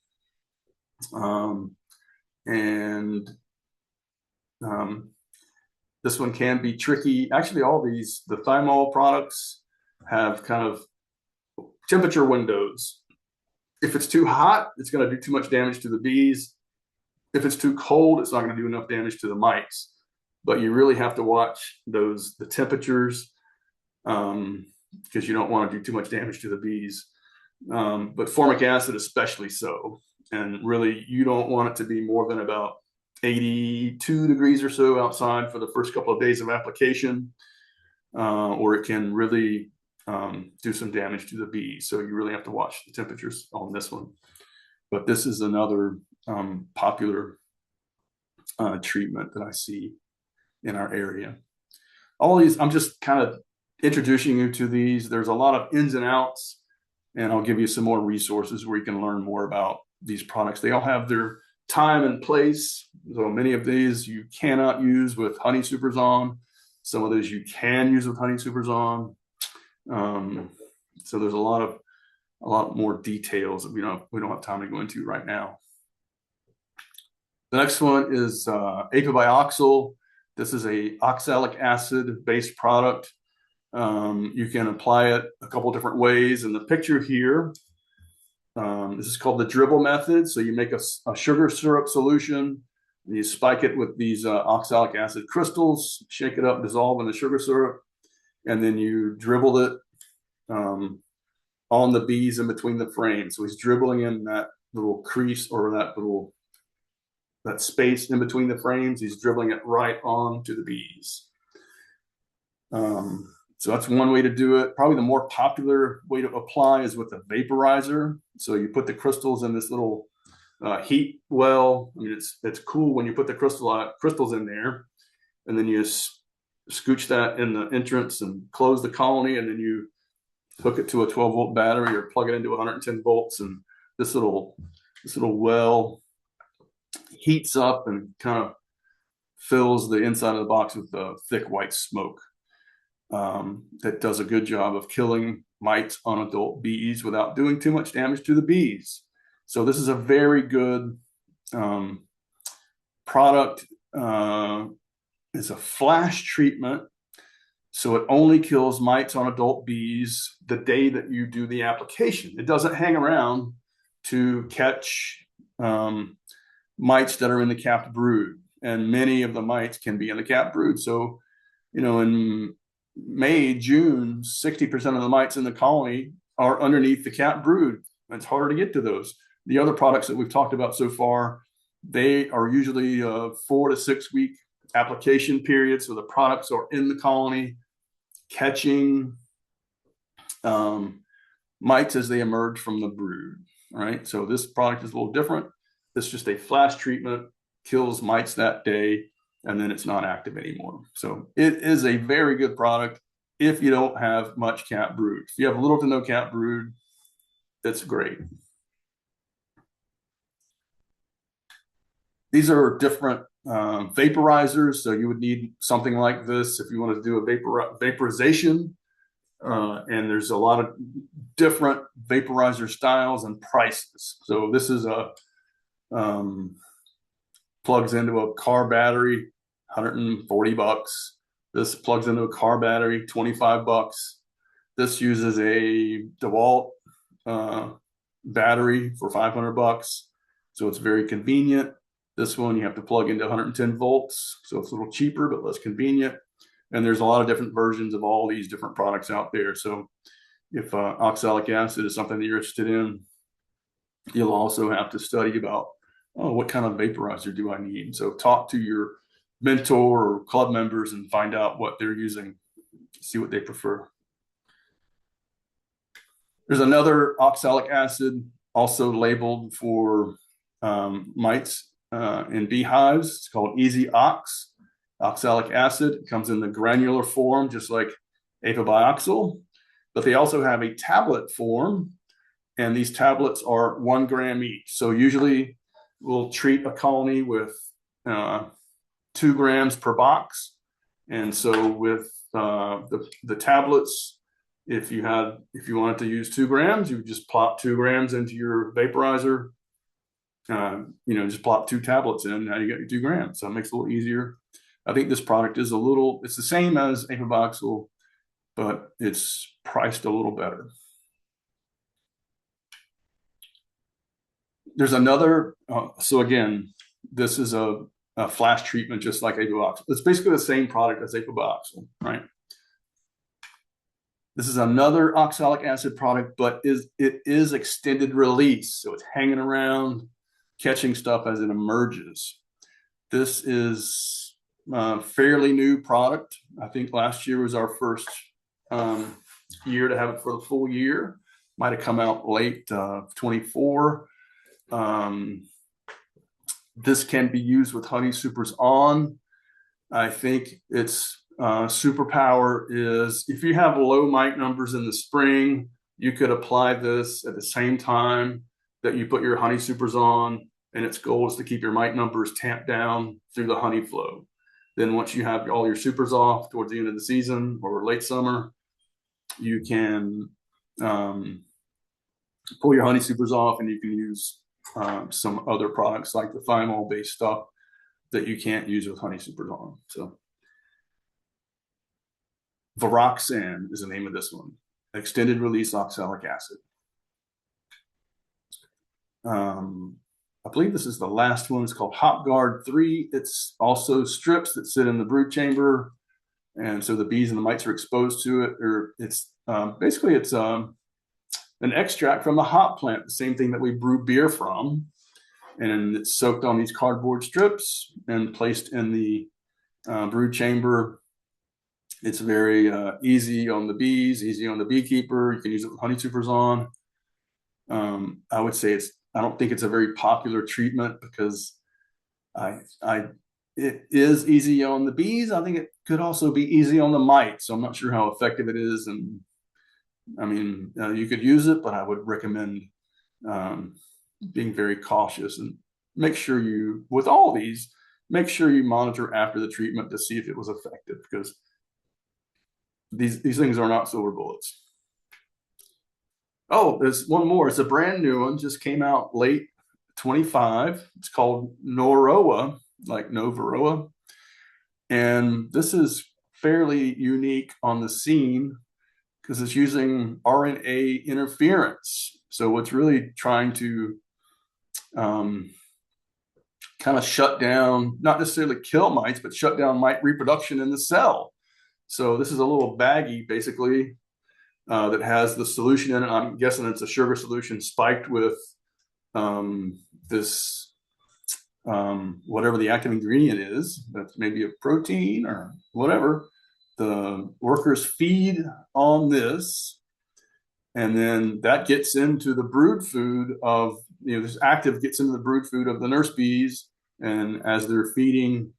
This one can be tricky. Actually, all the thymol products have kind of temperature windows. If it's too hot, it's going to do too much damage to the bees. If it's too cold, it's not going to do enough damage to the mites. But you really have to watch the temperatures because you don't want to do too much damage to the bees. But formic acid especially so. And really, you don't want it to be more than about 82 degrees or so outside for the first couple of days of application, or it can really do some damage to the bees. So you really have to watch the temperatures on this one. But this is another popular treatment that I see in our area. All these, I'm just kind of introducing you to these. There's a lot of ins and outs, and I'll give you some more resources where you can learn more about these products. They all have their time and place. So many of these you cannot use with honey supers on. Some of those you can use with honey supers on. So there's a lot more details that we don't have time to go into right now. The next one is apibioxyl. This is a oxalic acid based product. You can apply it a couple different ways. In the picture here, this is called the dribble method. So you make a sugar syrup solution, and you spike it with these oxalic acid crystals, shake it up, dissolve in the sugar syrup, and then you dribble it on the bees in between the frames. So he's dribbling in that little crease or that space in between the frames. He's dribbling it right on to the bees. So that's one way to do it. Probably the more popular way to apply is with a vaporizer. So you put the crystals in this little heat well. I mean, it's cool when you put the crystals in there, and then you scooch that in the entrance and close the colony, and then you hook it to a 12-volt battery or plug it into 110 volts, and this little well heats up and kind of fills the inside of the box with the thick white smoke. That does a good job of killing mites on adult bees without doing too much damage to the bees. So this is a very good product. It's a flash treatment, so it only kills mites on adult bees the day that you do the application. It doesn't hang around to catch mites that are in the capped brood. and many of the mites can be in the capped brood. So, in May, June, 60% of the mites in the colony are underneath the capped brood. It's harder to get to those. The other products that we've talked about so far, they are usually a 4 to 6 week application period. So the products are in the colony catching mites as they emerge from the brood, right? So this product is a little different. It's just a flash treatment, kills mites that day, and then it's not active anymore. So it is a very good product if you don't have much capped brood. If you have little to no capped brood, it's great. These are different vaporizers. So you would need something like this if you want to do a vaporization. And there's a lot of different vaporizer styles and prices. So this is a plugs into a car battery, $140. This plugs into a car battery, $25. This uses a DeWalt battery for $500. So it's very convenient. This one you have to plug into 110 volts. So it's a little cheaper, but less convenient. And there's a lot of different versions of all these different products out there. So if oxalic acid is something that you're interested in, you'll also have to study about, what kind of vaporizer do I need? So talk to your mentor or club members and find out what they're using, see what they prefer. There's another oxalic acid also labeled for mites in beehives. It's called Easy Ox. Oxalic acid. It comes in the granular form, just like apobioxol, but they also have a tablet form, and these tablets are 1 gram each. So usually we'll treat a colony with 2 grams per box. And so with the tablets, if you wanted to use 2 grams, you would just plop 2 grams into your vaporizer. Just plop 2 tablets in. Now you got your 2 grams. So it makes it a little easier. I think this product is it's the same as apobioxol, but it's priced a little better. There's another, so again, this is a flash treatment just like apobioxol. It's basically the same product as apobioxol, right? This is another oxalic acid product, but it is extended release. So it's hanging around, catching stuff as it emerges. This is fairly new product. I think last year was our first year to have it for the full year. Might have come out late 24. This can be used with honey supers on. I think its superpower is if you have low mite numbers in the spring, you could apply this at the same time that you put your honey supers on, and its goal is to keep your mite numbers tamped down through the honey flow. Then once you have all your supers off towards the end of the season or late summer, you can pull your honey supers off, and you can use some other products like the thymol-based stuff that you can't use with honey supers on. So Viroxan is the name of this one, extended release oxalic acid. I believe this is the last one. It's called Hop Guard 3. It's also strips that sit in the brood chamber. And so the bees and the mites are exposed to it. Or it's basically an extract from the hop plant, the same thing that we brew beer from. And it's soaked on these cardboard strips and placed in the brood chamber. It's very easy on the bees, easy on the beekeeper. You can use it with honey supers on. I would say I don't think it's a very popular treatment because it is easy on the bees. I think it could also be easy on the mites. So I'm not sure how effective it is. And I mean, you could use it, but I would recommend being very cautious and make sure with all these, make sure you monitor after the treatment to see if it was effective, because these things are not silver bullets. Oh, there's one more. It's a brand new one. Just came out late 25. It's called Noroa, like Novaroa. And this is fairly unique on the scene because it's using RNA interference. So it's really trying to kind of shut down, not necessarily kill mites, but shut down mite reproduction in the cell. So this is a little baggie, basically, that has the solution in it. I'm guessing it's a sugar solution spiked with this whatever the active ingredient is. That's maybe a protein or whatever. The workers feed on this, and then that gets into the brood food of, this active gets into the brood food of the nurse bees, and as they're feeding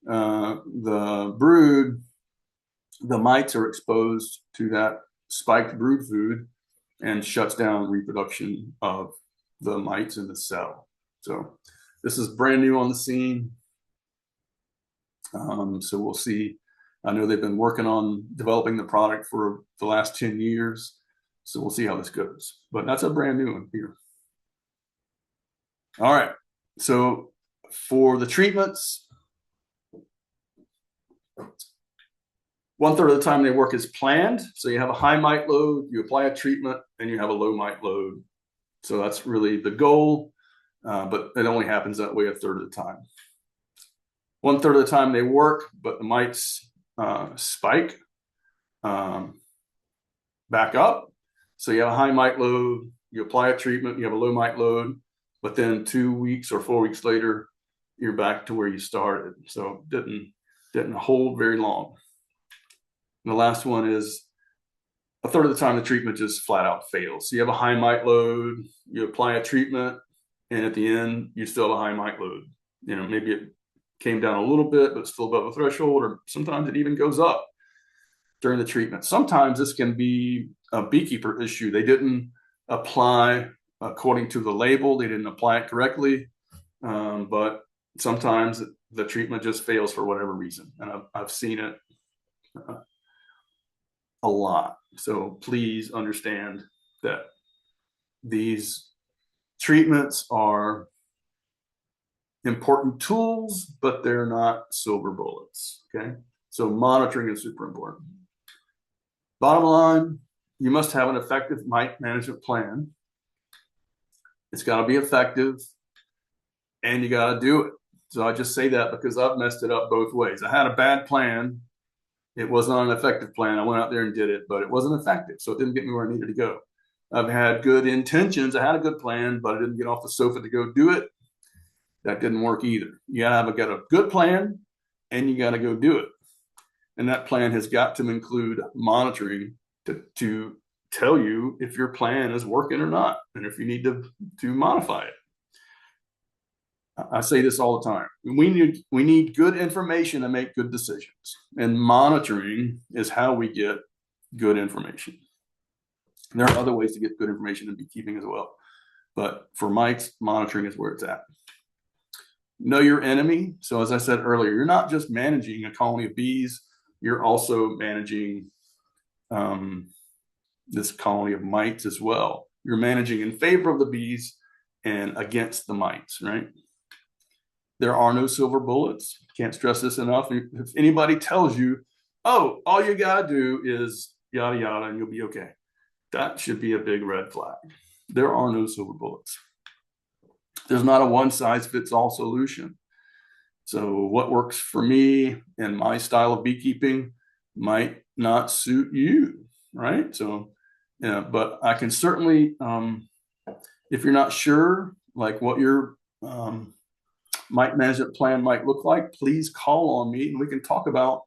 the brood, the mites are exposed to that spiked brood food and shuts down reproduction of the mites in the cell. So this is brand new on the scene. So we'll see. I know they've been working on developing the product for the last 10 years. So we'll see how this goes. But that's a brand new one here. All right. So for the treatments, 1/3 of the time they work as planned. So you have a high mite load, you apply a treatment, and you have a low mite load. So that's really the goal, but it only happens that way 1/3 of the time. 1/3 of the time they work, but the mites spike back up. So you have a high mite load, you apply a treatment, you have a low mite load, but then 2 weeks or 4 weeks later, you're back to where you started. So it didn't hold very long. And the last one is 1/3 of the time the treatment just flat out fails. So you have a high mite load, you apply a treatment, and at the end, you still have a high mite load. Maybe it came down a little bit, but still above the threshold, or sometimes it even goes up during the treatment. Sometimes this can be a beekeeper issue. They didn't apply according to the label. They didn't apply it correctly. But sometimes the treatment just fails for whatever reason. And I've seen it a lot. So please understand that these treatments are important tools, but they're not silver bullets. Okay. So monitoring is super important. Bottom line, you must have an effective mite management plan. It's got to be effective, and you got to do it. So I just say that because I've messed it up both ways. I had a bad plan. It was not an effective plan. I went out there and did it, but it wasn't effective. So it didn't get me where I needed to go. I've had good intentions. I had a good plan, but I didn't get off the sofa to go do it. That didn't work either. You gotta got a good plan, and you got to go do it. And that plan has got to include monitoring to tell you if your plan is working or not, and if you need to modify it. I say this all the time. We need good information to make good decisions, and monitoring is how we get good information. And there are other ways to get good information in beekeeping as well, but for mites, monitoring is where it's at. Know your enemy. So as I said earlier, you're not just managing a colony of bees, you're also managing this colony of mites as well. You're managing in favor of the bees and against the mites, right? There are no silver bullets. Can't stress this enough. If anybody tells you, oh, all you got to do is yada, yada, and you'll be okay, that should be a big red flag. There are no silver bullets. There's not a one-size-fits-all solution. So what works for me and my style of beekeeping might not suit you, right? So, yeah, but I can certainly, if you're not sure, like what your mite management plan might look like, please call on me and we can talk about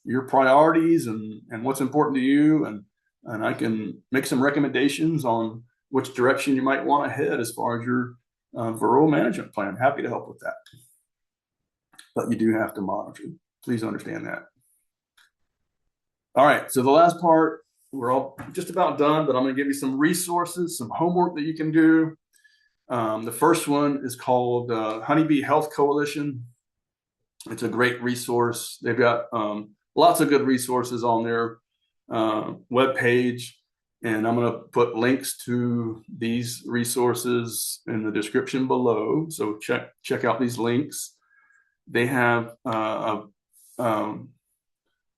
your priorities and what's important to you, and I can make some recommendations on which direction you might want to head as far as your varroa management plan. Happy to help with that. But you do have to monitor. Please understand that. All right, so the last part, we're all just about done, but I'm going to give you some resources, some homework that you can do. The first one is called Honeybee Health Coalition. It's a great resource. They've got lots of good resources on their webpage, and I'm going to put links to these resources in the description below. So check out these links. They have a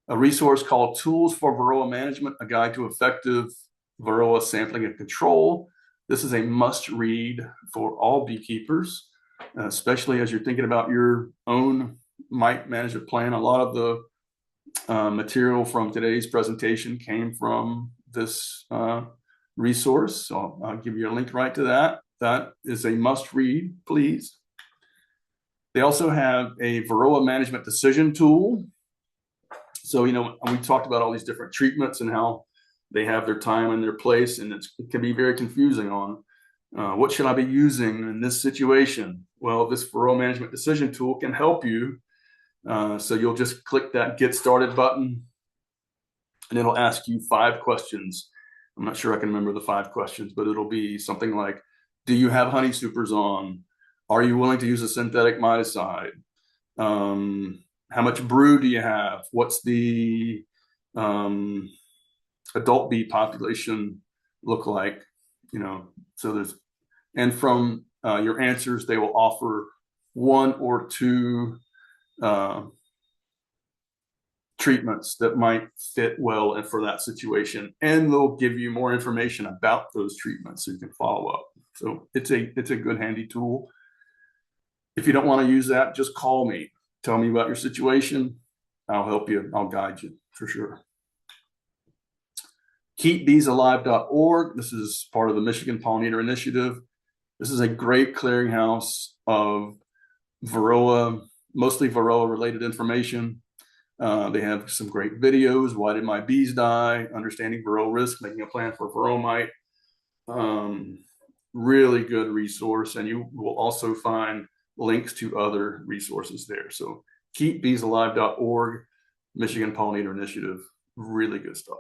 resource called Tools for Varroa Management, a guide to effective Varroa sampling and control. This is a must read for all beekeepers, especially as you're thinking about your own mite management plan. A lot of the material from today's presentation came from this resource. So I'll give you a link right to that. That is a must read, please. They also have a Varroa management decision tool. So, we talked about all these different treatments and how they have their time and their place, and it can be very confusing on what should I be using in this situation? Well, this Varroa management decision tool can help you. So you'll just click that Get Started button, and it'll ask you 5 questions. I'm not sure I can remember the 5 questions, but it'll be something like, do you have honey supers on? Are you willing to use a synthetic miticide? How much brood do you have? What's the adult bee population look like? So and from your answers, they will offer 1 or 2 treatments that might fit well and for that situation, and they'll give you more information about those treatments so you can follow up. So it's a good handy tool. If you don't want to use that, just call me. Tell me about your situation. I'll help you. I'll guide you for sure. KeepBeesAlive.org. This is part of the Michigan Pollinator Initiative. This is a great clearinghouse of Varroa, mostly Varroa related information. They have some great videos. Why did my bees die? Understanding Varroa risk, making a plan for Varroa mite. Really good resource. And you will also find links to other resources there. So keepbeesalive.org, Michigan Pollinator Initiative, really good stuff.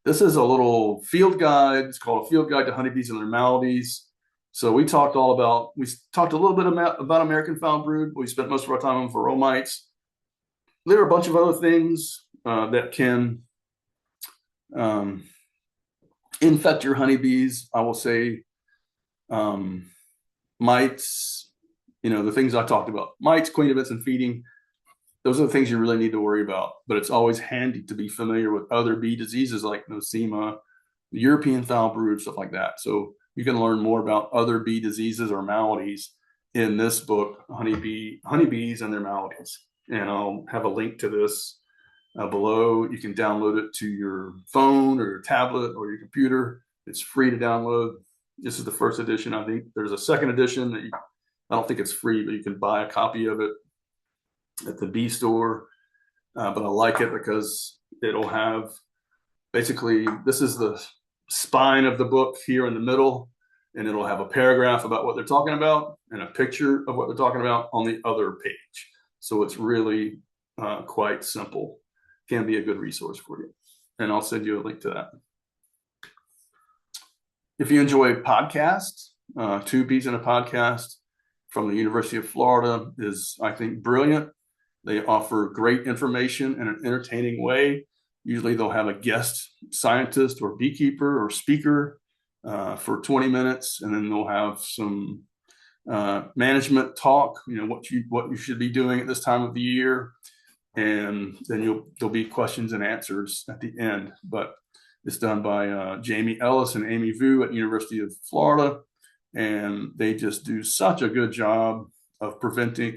This is a little field guide. It's called A Field Guide to Honeybees and Their Maladies. So we talked a little bit about American foul brood. We spent most of our time on Varroa mites. There are a bunch of other things that can infect your honeybees. I will say mites, the things I talked about, mites, queen events, and feeding. Those are the things you really need to worry about, but it's always handy to be familiar with other bee diseases like nosema, the European foul brood, stuff like that. So you can learn more about other bee diseases or maladies in this book, Honeybees and Their Maladies. And I'll have a link to this below. You can download it to your phone or your tablet or your computer. It's free to download. This is the first edition. I think there's a second edition that I don't think it's free, but you can buy a copy of it at the bee store. But I like it because it'll have, basically, this is the spine of the book here in the middle, and it'll have a paragraph about what they're talking about and a picture of what they're talking about on the other page. So it's really quite simple. Can be a good resource for you. And I'll send you a link to that. If you enjoy podcasts, 2 Bees in a Podcast from the University of Florida is, I think, brilliant. They offer great information in an entertaining way. Usually they'll have a guest scientist or beekeeper or speaker for 20 minutes, and then they'll have some management talk, what you should be doing at this time of the year. And then there'll be questions and answers at the end. But it's done by Jamie Ellis and Amy Vu at University of Florida. And they just do such a good job of presenting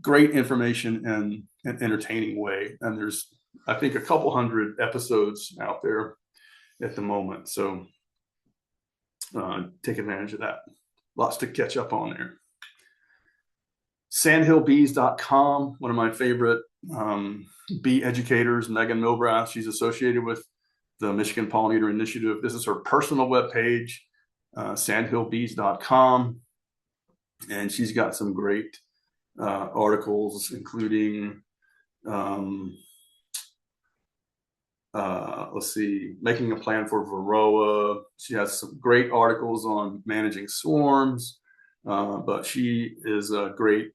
great information in an entertaining way. And there's, I think, a couple hundred episodes out there at the moment. So take advantage of that. Lots to catch up on there. Sandhillbees.com, one of my favorite bee educators, Megan Milbrath. She's associated with the Michigan Pollinator Initiative. This is her personal webpage, sandhillbees.com. And she's got some great articles, including, making a plan for Varroa. She has some great articles on managing swarms, but she is a great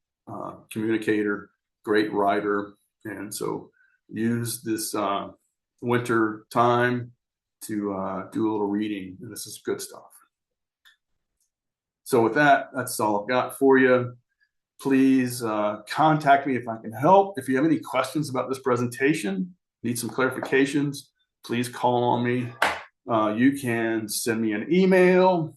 communicator, great writer. And so use this winter time to do a little reading. And this is good stuff. So with that, that's all I've got for you. Please contact me if I can help. If you have any questions about this presentation, need some clarifications, please call on me. You can send me an email,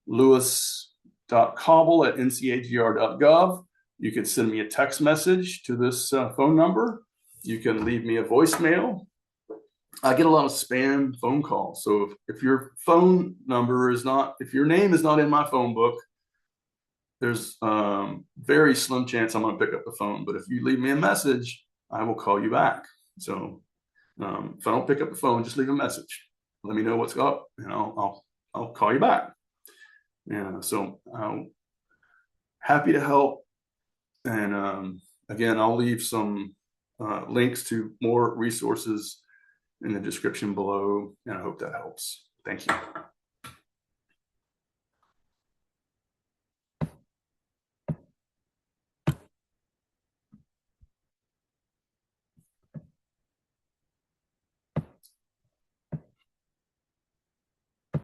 lewis.cobble@ncagr.gov. You can send me a text message to this phone number. You can leave me a voicemail. I get a lot of spam phone calls. So if your phone number is not, if your name is not in my phone book, there's very slim chance I'm going to pick up the phone. But if you leave me a message, I will call you back. So if I don't pick up the phone, just leave a message. Let me know what's up, and I'll call you back. Yeah. So I'm happy to help. And again, I'll leave some links to more resources in the description below, and I hope that helps. Thank you.